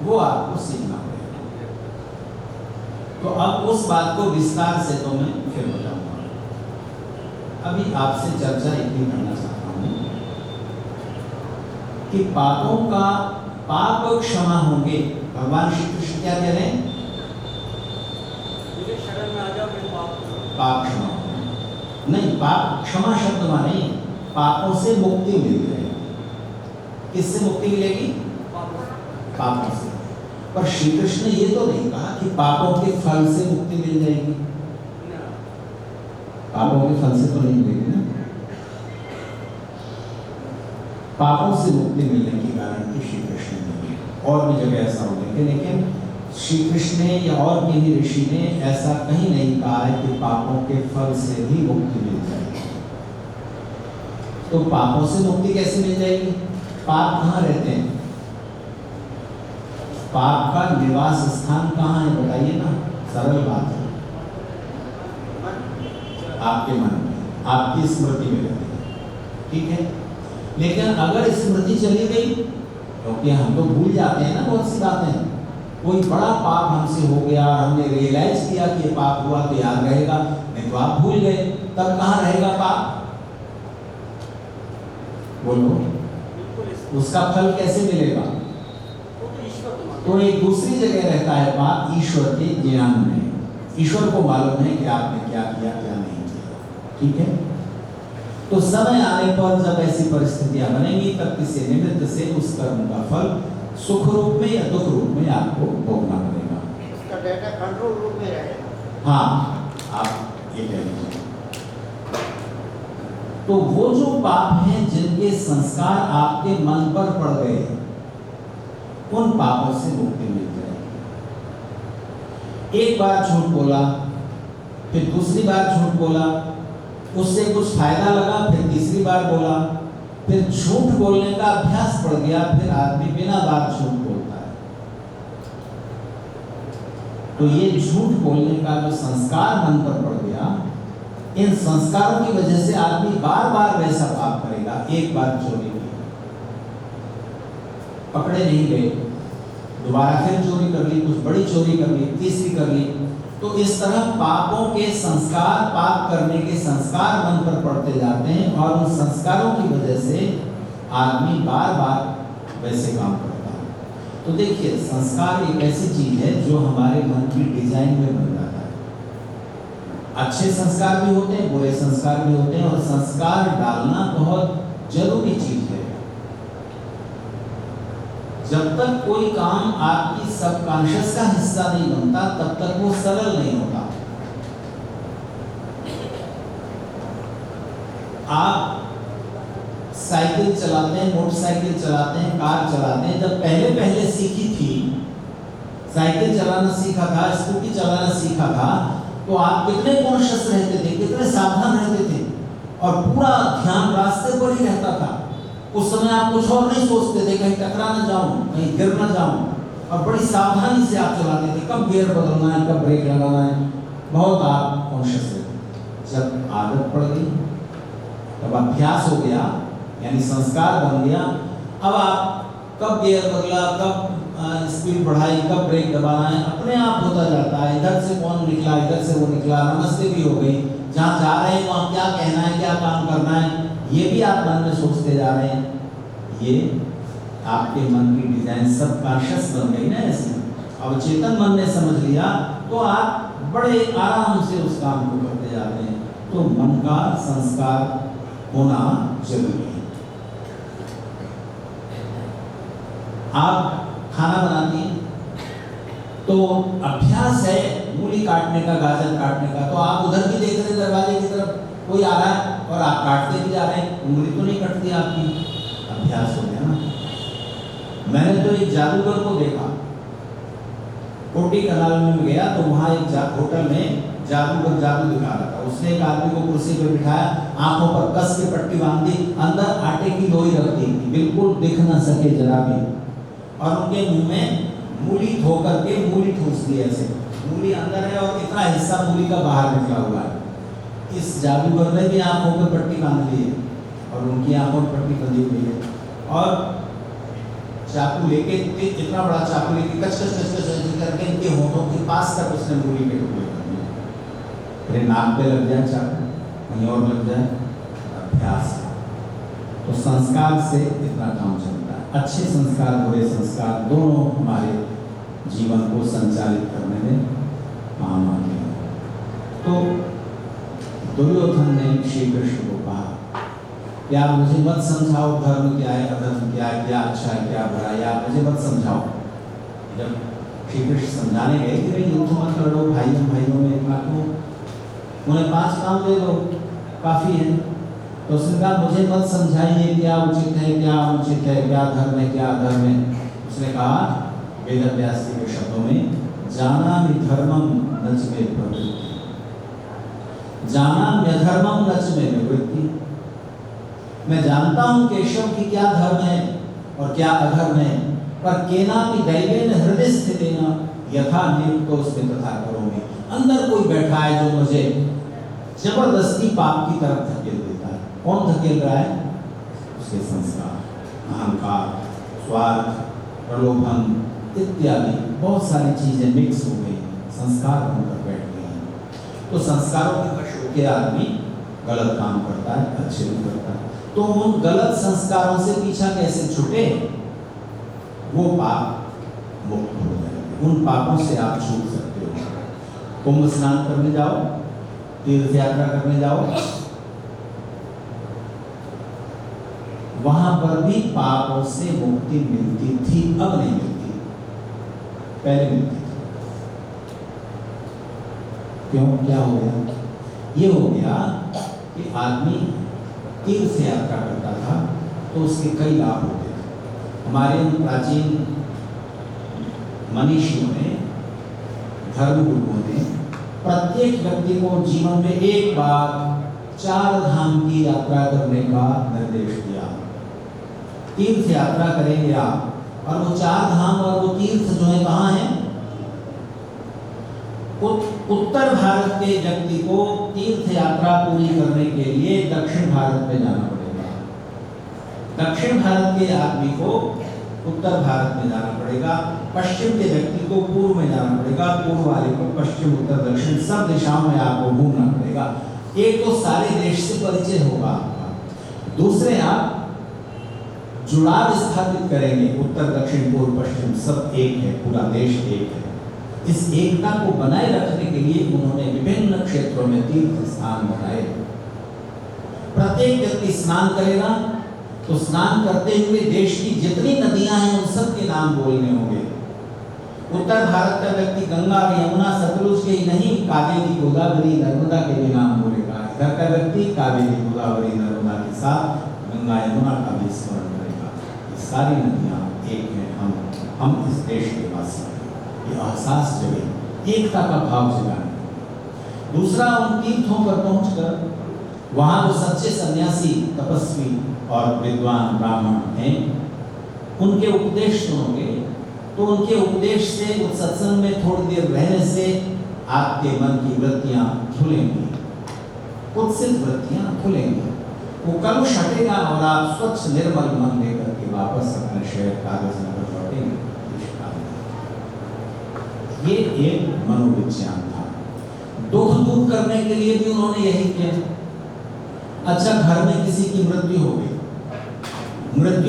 Speaker 2: वो आपको सीखना पड़ेगा। तो अब उस बात को विस्तार से तो मैं फिर बताऊंगा। अभी आपसे चर्चा इतनी करना चाहता हूं कि पापों का पाप क्षमा होंगे। भगवान श्री कृष्ण क्या कह रहे हैं?
Speaker 3: शरण में आ जाओ,
Speaker 2: पाप क्षमा नहीं, पाप क्षमा शब्द माने पापों से मुक्ति मिल जाएगी। किससे मुक्ति मिलेगी? पापों से। पर श्री कृष्ण ने ये तो नहीं कहा कि पापों के फल से मुक्ति मिल जाएगी, पापों के फल से तो नहीं मिलेगी ना। पापों से मुक्ति मिलने की गारंटी श्री कृष्ण ने दी, और भी जगह ऐसा हो गया, लेकिन श्री कृष्ण ने या और किन्हीं ऋषि ने ऐसा कहीं नहीं कहा है कि पापों के फल से भी मुक्ति मिल जाएगी। तो पापों से मुक्ति कैसे मिल जाएगी? पाप कहाँ रहते हैं? पाप का निवास स्थान कहाँ है बताइए ना, सरल बात है, आपके मन में, आपकी स्मृति में रहती है, ठीक है। लेकिन अगर स्मृति चली गई, क्योंकि हम तो भूल जाते हैं ना बहुत सी बातें, कोई बड़ा पाप हमसे हो गया, हमने रियलाइज किया कि ये पाप हुआ तो याद रहेगा, नहीं तो आप भूल गए, तब कहाँ रहेगा पाप? बोलो, उसका फल कैसे मिलेगा? तो एक दूसरी जगह रहता है पाप, ईश्वर के ज्ञान में। ईश्वर को मालूम है कि आपने क्या किया क्या नहीं किया, ठीक है। तो समय आने पर जब ऐसी परिस्थितियां बनेंगी, तब किसी निमित्त से उस कर्म का फल सुख रूप में या दुख रूप में आपको भोगना पड़ेगा।
Speaker 4: उसका डेटा कंट्रोल रूप में रहेगा।
Speaker 2: हाँ, आप ये कह लीजिए। तो वो जो पाप हैं जिनके संस्कार आपके मन पर पड़ गए, उन पापों से मुक्ति मिल जाएगी। एक बार झूठ बोला, फिर दूसरी बार झूठ बोला, उससे कुछ फायदा लगा, फिर तीसरी बार बोला, फिर झूठ बोलने का अभ्यास पड़ गया, फिर आदमी बिना बात झूठ बोलता है। तो ये झूठ बोलने का जो संस्कार मन पर पड़ गया, इन संस्कारों की वजह से आदमी बार बार वैसा पाप करेगा। एक बार चोरी की, पकड़े नहीं गए, दोबारा फिर चोरी कर ली, कुछ बड़ी चोरी कर ली, तीसरी कर ली। तो इस तरह पापों के संस्कार, पाप करने के संस्कार मन पर पड़ते जाते हैं, और उन संस्कारों की वजह से आदमी बार बार वैसे काम करता है। तो देखिए, संस्कार एक ऐसी चीज है जो हमारे मन की डिजाइन में बन जाता है। अच्छे संस्कार भी होते हैं, बुरे संस्कार भी होते हैं, और संस्कार डालना बहुत जरूरी तक कोई काम आपकी सबकॉन्शियस का हिस्सा नहीं बनता तब तक वो सरल नहीं होता। आप साइकिल चलाते हैं, मोटरसाइकिल चलाते हैं, कार चलाते हैं, जब पहले पहले सीखी थी, साइकिल चलाना सीखा था, स्कूटी चलाना सीखा था, तो आप कितने कॉन्शियस रहते थे, कितने सावधान रहते थे और पूरा ध्यान रास्ते पर ही रहता था। उस समय आप कुछ और नहीं सोचते थे, कहीं टकरा ना जाऊं, कहीं गिर ना जाऊं, और बड़ी सावधानी से आप चलाते थे, कब गियर बदलना है, कब ब्रेक लगाना है, बहुत आप कॉन्शियस रहते। जब आदत पड़ गई, तब अभ्यास हो गया, यानी संस्कार बन गया, अब आप कब गियर बदला, कब स्पीड बढ़ाई, कब ब्रेक दबाना है, अपने आप होता जाता है। इधर से कौन निकला, इधर से वो निकला, नमस्ते भी हो गई, जहाँ जा रहे हैं वहाँ क्या कहना है, क्या काम करना है, ये भी आप मन में सोचते जा रहे हैं। ये आपके मन की डिजाइन सब कॉन्शियस बन गई ना ऐसे। अब चेतन मन ने समझ लिया तो आप बड़े आराम से उस काम को करते जाते हैं। तो मन का संस्कार होना जरूरी है। आप खाना बनाती हैं तो अभ्यास है मूली काटने का, गाजर काटने का, तो आप उधर भी देख रहे हैं दरवाजे की तरफ कोई आ रहा है और आप काटते भी जा रहे हैं, उंगली तो नहीं कटती आपकी, अभ्यास हो गया ना। मैंने तो एक जादूगर को देखा, कोटी कनाल में गया तो वहाँ एक होटल में जादूगर जादू दिखा रहा था। उसने एक आदमी को कुर्सी पर बिठाया, आंखों पर कस के पट्टी बांध दी, अंदर आटे की लोई रख दी, बिल्कुल दिख न सके जरा भी, और उनके मुंह में मूली धो करके मूली ठूस दी ऐसे, मूली अंदर है और इतना हिस्सा मूली का बाहर निकला हुआ है। इस जादूगर ने भी आंखों पर पट्टी बांध ली है और उनकी आंखों पर पट्टी बंधी हुई है, और चाकू लेके, इतना बड़ा चाकू लेके कच कच कच कच करके इनके होठों के पास तक उसने मूली के टुकड़े कर दिए। फिर नाक पे लग जाए चाकू, कहीं और लग जाए, अभ्यास। तो संस्कार से इतना काम चलता है। अच्छे संस्कार, बुरे संस्कार दोनों हमारे जीवन को संचालित करने में काम आते हैं। तो दुर्योधन ने श्री कृष्ण को कहा, क्या मुझे मत समझाओ धर्म क्या है, अधर्म क्या है, क्या अच्छा है, क्या बुरा है, आप मुझे मत समझाओ। जब श्री कृष्ण समझाने गए कि भाई युद्ध मत लड़ो, भाइयों में इतना क्यों, उन्हें 5 काम दे दो, काफी है। तो उसने कहा मुझे मत समझाइए क्या उचित है, क्या अनुचित है, क्या धर्म है, क्या अधर्म है। उसने कहा वेद व्यास जी के शब्दों में, जानामि धर्मम न च मे प्रवृत्ति, जानामि अधर्मम न च मे निवृत्ति। मैं जानता हूँ केशव की क्या धर्म है और क्या अधर्म है, पर केनापि दैवेन हृदय स्थितेन यथा नियुक्तोऽस्मि तथा करोमि। अंदर कोई बैठा है जो मुझे जबरदस्ती पाप की तरफ धकेल देता है। कौन धकेल रहा है? उसके संस्कार, अहंकार, स्वार्थ, प्रलोभन इत्यादि बहुत सारी चीजें मिक्स हो गई, संस्कार बनकर बैठ गए हैं। तो संस्कारों के वश होकर आदमी गलत काम करता है, अच्छे नहीं करता है। तो उन गलत संस्कारों से पीछा कैसे छूटे? वो पाप मुक्त हो जाएंगे, उन पापों से आप छूट सकते हो। कुंभ स्नान करने जाओ, तीर्थ यात्रा करने जाओ, वहां पर भी पापों से मुक्ति मिलती थी, अब नहीं मिलती, पहले मिलती थी। क्यों? क्या हो गया? ये हो गया कि आदमी तीर्थ यात्रा करता था तो उसके कई लाभ होते थे। हमारे प्राचीन मनीषियों ने, धर्मगुरुओं ने प्रत्येक व्यक्ति को जीवन में एक बार 4 धाम की यात्रा करने का निर्देश दिया। तीर्थ यात्रा करेंगे आप, और वो 4 धाम और वो तीर्थ जो है कहाँ है? उत्तर भारत के व्यक्ति को तीर्थ यात्रा पूरी करने के लिए दक्षिण भारत में जाना पड़ेगा, दक्षिण भारत के आदमी को उत्तर भारत में जाना पड़ेगा, पश्चिम के व्यक्ति को पूर्व में जाना पड़ेगा, पूर्व वाले को पश्चिम, उत्तर, दक्षिण सब दिशाओं में आपको घूमना पड़ेगा। एक तो सारे देश से परिचय होगा आपका, दूसरे आप जुड़ाव स्थापित करेंगे, उत्तर, दक्षिण, पूर्व, पश्चिम सब एक है, पूरा देश एक है। इस एकता को बनाए रखने के लिए उन्होंने विभिन्न क्षेत्रों में तीर्थ स्थान बनाए। प्रत्येक व्यक्ति स्नान करेगा तो स्नान करते हुए देश की जितनी नदियां हैं उन सब के नाम बोलने होंगे। उत्तर भारत का व्यक्ति गंगा और यमुना सतलुज के ही नहीं, कावेरी गोदावरी नर्मदा के भी नाम बोलेगा। इधर का व्यक्ति कावेरी गोदावरी नर्मदा के साथ गंगा यमुना का भी स्मरण करेगा। ये सारी नदियां एक हैं, हम इस देश के वासी हैं। ये एहसास जगे, एकता का भाव जगाने। दूसरा, उन तीर्थों पर पहुंचकर वहां जो सच्चे सन्यासी, तपस्वी और विद्वान ब्राह्मण हैं, उनके उपदेश सुनोगे तो उनके उपदेश से, उस सत्संग में थोड़ी देर रहने से आपके मन की वृत्तियां खुलेंगी, कुत्सित वृत्तियां खुलेंगी, वो कलुष हटेगा और आप स्वच्छ निर्मल मन लेकर के वापस अपने शहर कागज नगर लौटेंगे। ये एक मनोविज्ञान था। दुख दूर करने के लिए भी उन्होंने यही किया। अच्छा, घर में किसी की मृत्यु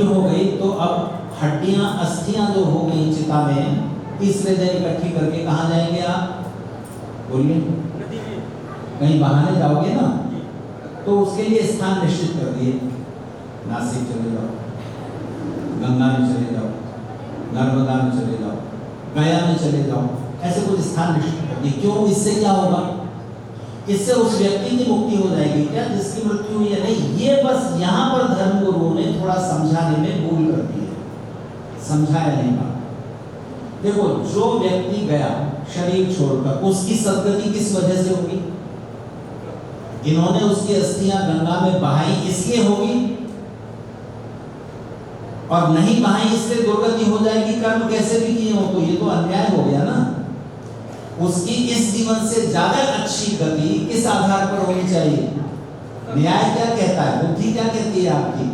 Speaker 2: हो गई तो अब हड्डियां, अस्थियां जो हो गई चिता में, तीसरे दिन इकट्ठी करके कहाँ जाएंगे आप? बोलिए। कहीं बहाने जाओगे ना, तो उसके लिए स्थान निश्चित कर दिए। नासिक चले जाओ, गंगा में चले जाओ, नर्मदा में चले जाओ, गया में चले जाओ, ऐसे कुछ स्थान निश्चित कर दिए। क्यों? इससे क्या होगा? इससे उस व्यक्ति की मुक्ति हो जाएगी क्या, जिसकी मृत्यु हुई है? नहीं, ये बस यहाँ पर धर्म गुरुओं ने थोड़ा समझाने में भूल कर दी है, समझाया नहीं बात। देखो, जो व्यक्ति गया शरीर छोड़कर, उसकी सदगति किस वजह से होगी? इन्होंने उसकी अस्थियां गंगा में बहाई इसलिए होगी, और नहीं बहाई इसलिए दुर्गति हो जाएगी। कर्म कैसे भी किए हो तो ये तो अन्याय हो गया ना। उसकी इस जीवन से ज्यादा अच्छी गति किस आधार पर होनी चाहिए? न्याय क्या कहता है, बुद्धि क्या कहती है आपकी?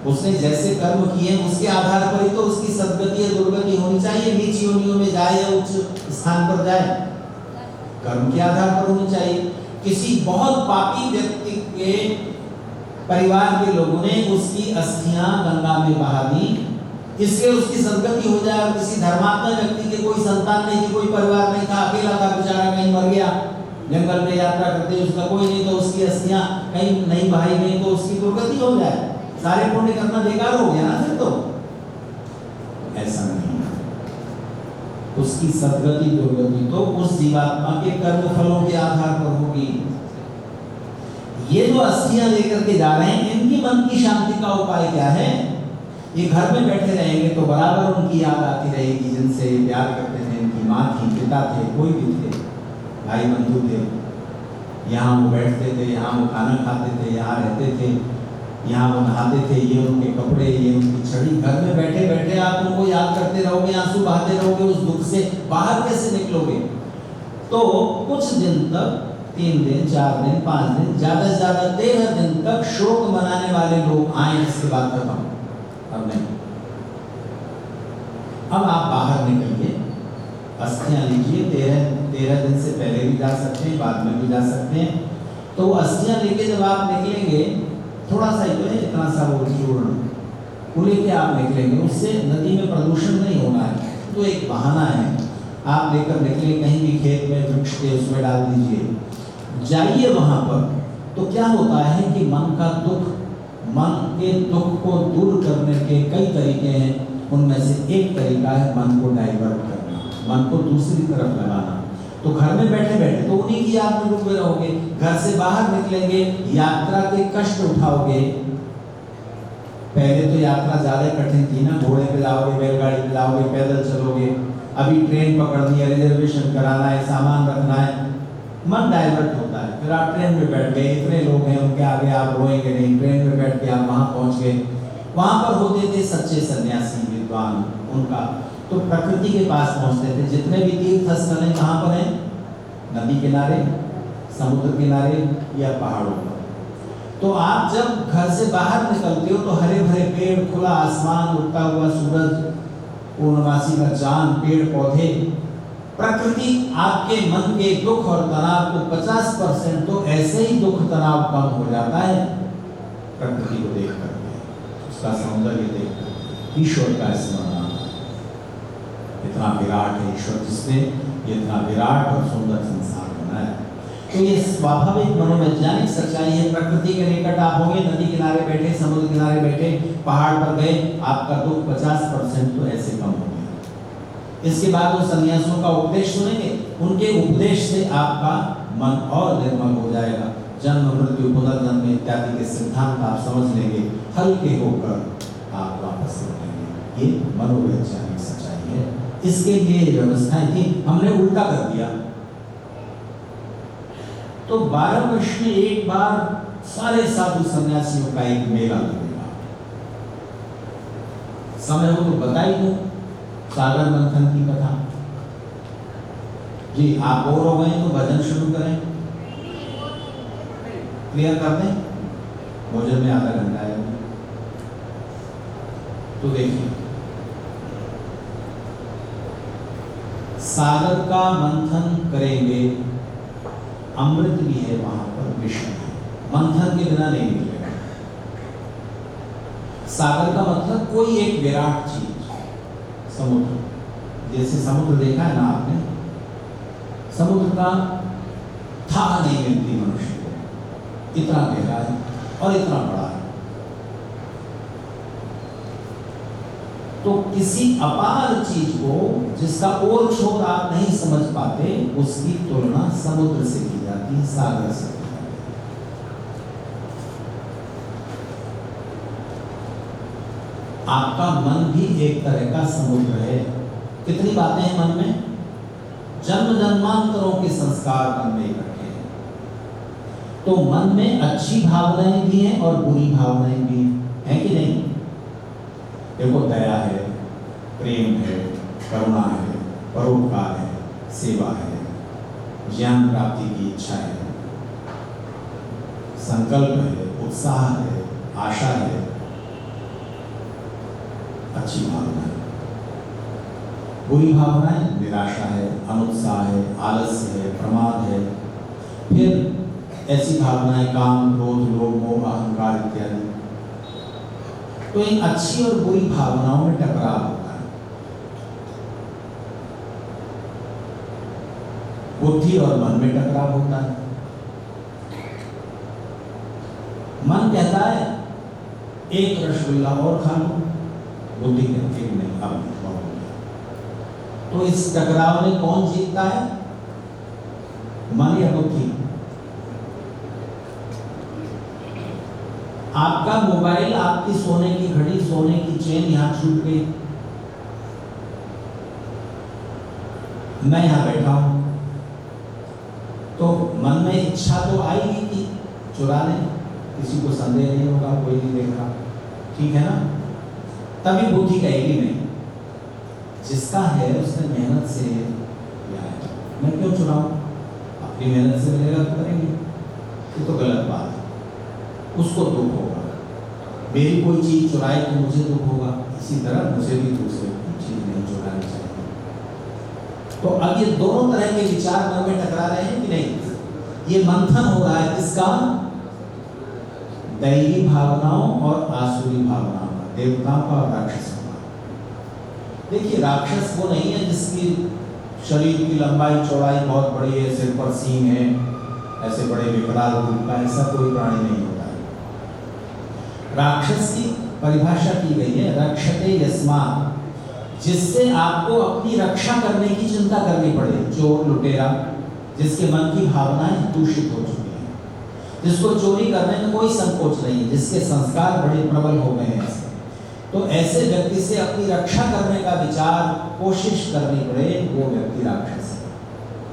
Speaker 2: उसने जैसे कर्म किए उसके आधार पर ही तो उसकी सदगति या दुर्गति होनी चाहिए। नीच योनियों में जाए या उच्च स्थान पर जाए, कर्म के आधार पर होनी चाहिए। किसी बहुत पापी व्यक्ति के परिवार के लोगों ने उसकी अस्थियां गंगा में बहा दी, इसलिए उसकी सदगति हो जाए। और किसी धर्मात्मा व्यक्ति के कोई संतान नहीं थी, कोई परिवार नहीं था, अकेला था बेचारा, कहीं मर गया, जंगल में यात्रा करते उसका कोई नहीं, तो उसकी अस्थियां कहीं नहीं बहाई गई तो उसकी दुर्गति हो जाए। सारे पुण्य करना बेकार हो गया ना फिर तो। ऐसा नहीं है, उसकी सदगति दुर्गति तो उस जीवात्मा के कर्म फलों के आधार पर होगी। ये जो अस्थियां लेकर के जा रहे हैं, इनकी मन की शांति का उपाय क्या है? ये घर में बैठे रहेंगे तो बराबर उनकी याद आती रहेगी, जिनसे प्यार करते थे, इनकी माँ थी, पिता थे, कोई भी थे, भाई बंधु थे। यहाँ वो बैठते थे, यहाँ वो खाना खाते थे, यहाँ रहते थे, यहाँ वो नहाते थे, ये उनके कपड़े, ये उनकी छड़ी। घर में बैठे बैठे आप उनको याद करते रहोगे, आंसू बहाते रहोगे, उस दुख से बाहर कैसे निकलोगे? तो कुछ दिन तक, 3 दिन, 4 दिन, 5 दिन, ज्यादा से ज्यादा 13 दिन तक शोक मनाने वाले लोग आए, इसके बाद खत्म। अब नहीं, अब आप बाहर निकलिए, अस्थियां लीजिए। 13 दिन से पहले भी जा सकते हैं, बाद में भी जा सकते हैं। तो अस्थियां लेके जब आप निकलेंगे, थोड़ा सा ही तो है, इतना सा वो चूर्ण वो लेके आप निकलेंगे, उससे नदी में प्रदूषण नहीं होना है, तो एक बहाना है। आप लेकर निकले कहीं भी खेत में, वृक्ष के उसमें डाल दीजिए, जाइए वहां पर। तो क्या होता है कि मन का दुख, मन के दुख को दूर करने के कई तरीके हैं। उनमें से एक तरीका है मन को डाइवर्ट करना, मन को दूसरी तरफ लगाना। तो घर में बैठे बैठे तो उन्हीं की याद में डूबे रहोगे, घर से बाहर निकलेंगे, यात्रा के कष्ट उठाओगे। पहले तो यात्रा ज्यादा कठिन थी ना, घोड़े पे जाओगे, बैलगाड़ी पे जाओगे, पैदल चलोगे। अभी ट्रेन पकड़नी है, रिजर्वेशन कराना है, सामान रखना है, मन डाइवर्ट होता है। फिर आप ट्रेन में बैठ गए, इतने लोग हैं, उनके आगे आप रोएंगे नहीं। ट्रेन में बैठ के आप वहां पहुंच गए, वहां पर होते थे सच्चे सन्यासी विद्वान, उनका तो प्रकृति के पास पहुंचते थे। जितने भी तीर्थ स्थल हैं कहाँ पर हैं? नदी किनारे, समुद्र किनारे या पहाड़ों पर। तो आप जब घर से बाहर निकलते हो तो हरे भरे पेड़, खुला आसमान, उगता हुआ सूरज, पूर्णमासी का चांद, पेड़ पौधे, प्रकृति आपके मन के दुख और तनाव को 50% तो ऐसे ही दुख तनाव कम हो जाता है प्रकृति को देख करके, उसका सौंदर्य देख करके, ईश्वर का स्मरण। इतना विराट है ईश्वर, जिसने इतना विराट और सुंदर संसार बनाया। तो ये स्वाभाविक मनोवैज्ञानिक सच्चाई है। प्रकृति के निकट आप होंगे, नदी किनारे बैठे, समुद्र किनारे बैठे, पहाड़ पर गए, आपका दुख 50% तो ऐसे कम हो गया। इसके बाद वो सन्यासियों का उपदेश सुनेंगे, उनके उपदेश से आपका मन और निर्मल हो जाएगा। जन्म मृत्यु पुनर्जन्म इत्यादि के सिद्धांत आप समझ लेंगे, हल्के होकर आप वापस लौटेंगे। ये मनोवैज्ञानिक सच्चाई है। इसके लिए व्यवस्थाएं थी, हमने उल्टा कर दिया। तो 12 वर्ष में एक बार सारे साधु सन्यासियों का एक मेला लगेगा। समय हो तो बता ही दूं सागर मंथन की कथा। जी आप बोर हो गए तो भजन शुरू करें, क्लियर कर दें, भोजन में आधा घंटा है। तो देखिए सागर का मंथन करेंगे, अमृत भी है वहां पर, विष्णु है, मंथन के बिना नहीं मिलेगा। सागर का मतलब कोई एक विराट चीज, समुद्र, जैसे समुद्र देखा है ना आपने, समुद्र का था नहीं मिलती मनुष्य को, इतना गहरा है और इतना बड़ा है। तो किसी अपार चीज को जिसका ओर छोर आप नहीं समझ पाते, उसकी तुलना समुद्र से की जाती है, सागर से की जाती है। आपका मन भी एक तरह का समुद्र है। कितनी बातें हैं मन में, जन्म जन्मांतरों के संस्कार मन में इकट्ठे हैं। तो मन में अच्छी भावनाएं भी हैं और बुरी भावनाएं भी हैं कि नहीं? देखो दया है, प्रेम है, करुणा है, परोपकार है, सेवा है, ज्ञान प्राप्ति की इच्छा है, संकल्प है, उत्साह है, आशा है, अच्छी भावना है। बुरी भावनाएं निराशा है, अनुत्साह है, आलस्य है, प्रमाद है। फिर ऐसी भावनाएं काम, क्रोध, लोभ, मोह, अहंकार इत्यादि। तो इन अच्छी और बुरी भावनाओं में टकराव होता है। बुद्धि और मन में टकराव होता है। मन कहता है एक रसगुल्ला और खा लो, बुद्धि कहती है नहीं, अब बहुत हो गया। तो इस टकराव में कौन जीतता है, मन या बुद्धि? आपका मोबाइल, आपकी सोने की घड़ी, सोने की चेन यहां छूट गई, मैं यहां बैठा हूं, तो मन में इच्छा तो आएगी कि चुरा लें, किसी को संदेह नहीं होगा, कोई नहीं देख रहा, ठीक है ना? तभी बुद्धि कहेगी नहीं, जिसका है उसने मेहनत से किया है, मैं क्यों चुराऊं? अपनी मेहनत से मिलेगा तो करेंगे, ये तो गलत बात है। उसको दुख होगा, मेरी कोई चीज चुराए तो मुझे दुख होगा, इसी तरह मुझे भी दूसरे की चीज नहीं चुरानी चाहिए। तो अब ये दोनों तरह के विचार मन में टकरा रहे हैं कि नहीं? ये मंथन हो रहा है किसका? दैवी भावनाओं और आसुरी भावनाओं का, देवताओं का और राक्षसों का। देखिए राक्षस वो नहीं है जिसकी शरीर की लंबाई चौड़ाई बहुत बड़ी है, सिर पर सींग है, ऐसे बड़े विकराल रूप का, ऐसा कोई प्राणी नहीं होता है। राक्षस की परिभाषा की गई है रक्षते यस्मात्, जिससे आपको अपनी रक्षा करने की चिंता करनी पड़े। चोर, लुटेरा, जिसके मन की भावनाएं दूषित हो चुकी हैं, जिसको चोरी करने में कोई संकोच नहीं है, जिसके संस्कार बड़े प्रबल हो गए हैं, तो ऐसे व्यक्ति से अपनी रक्षा करने का विचार, कोशिश करनी पड़े, वो व्यक्ति राक्षस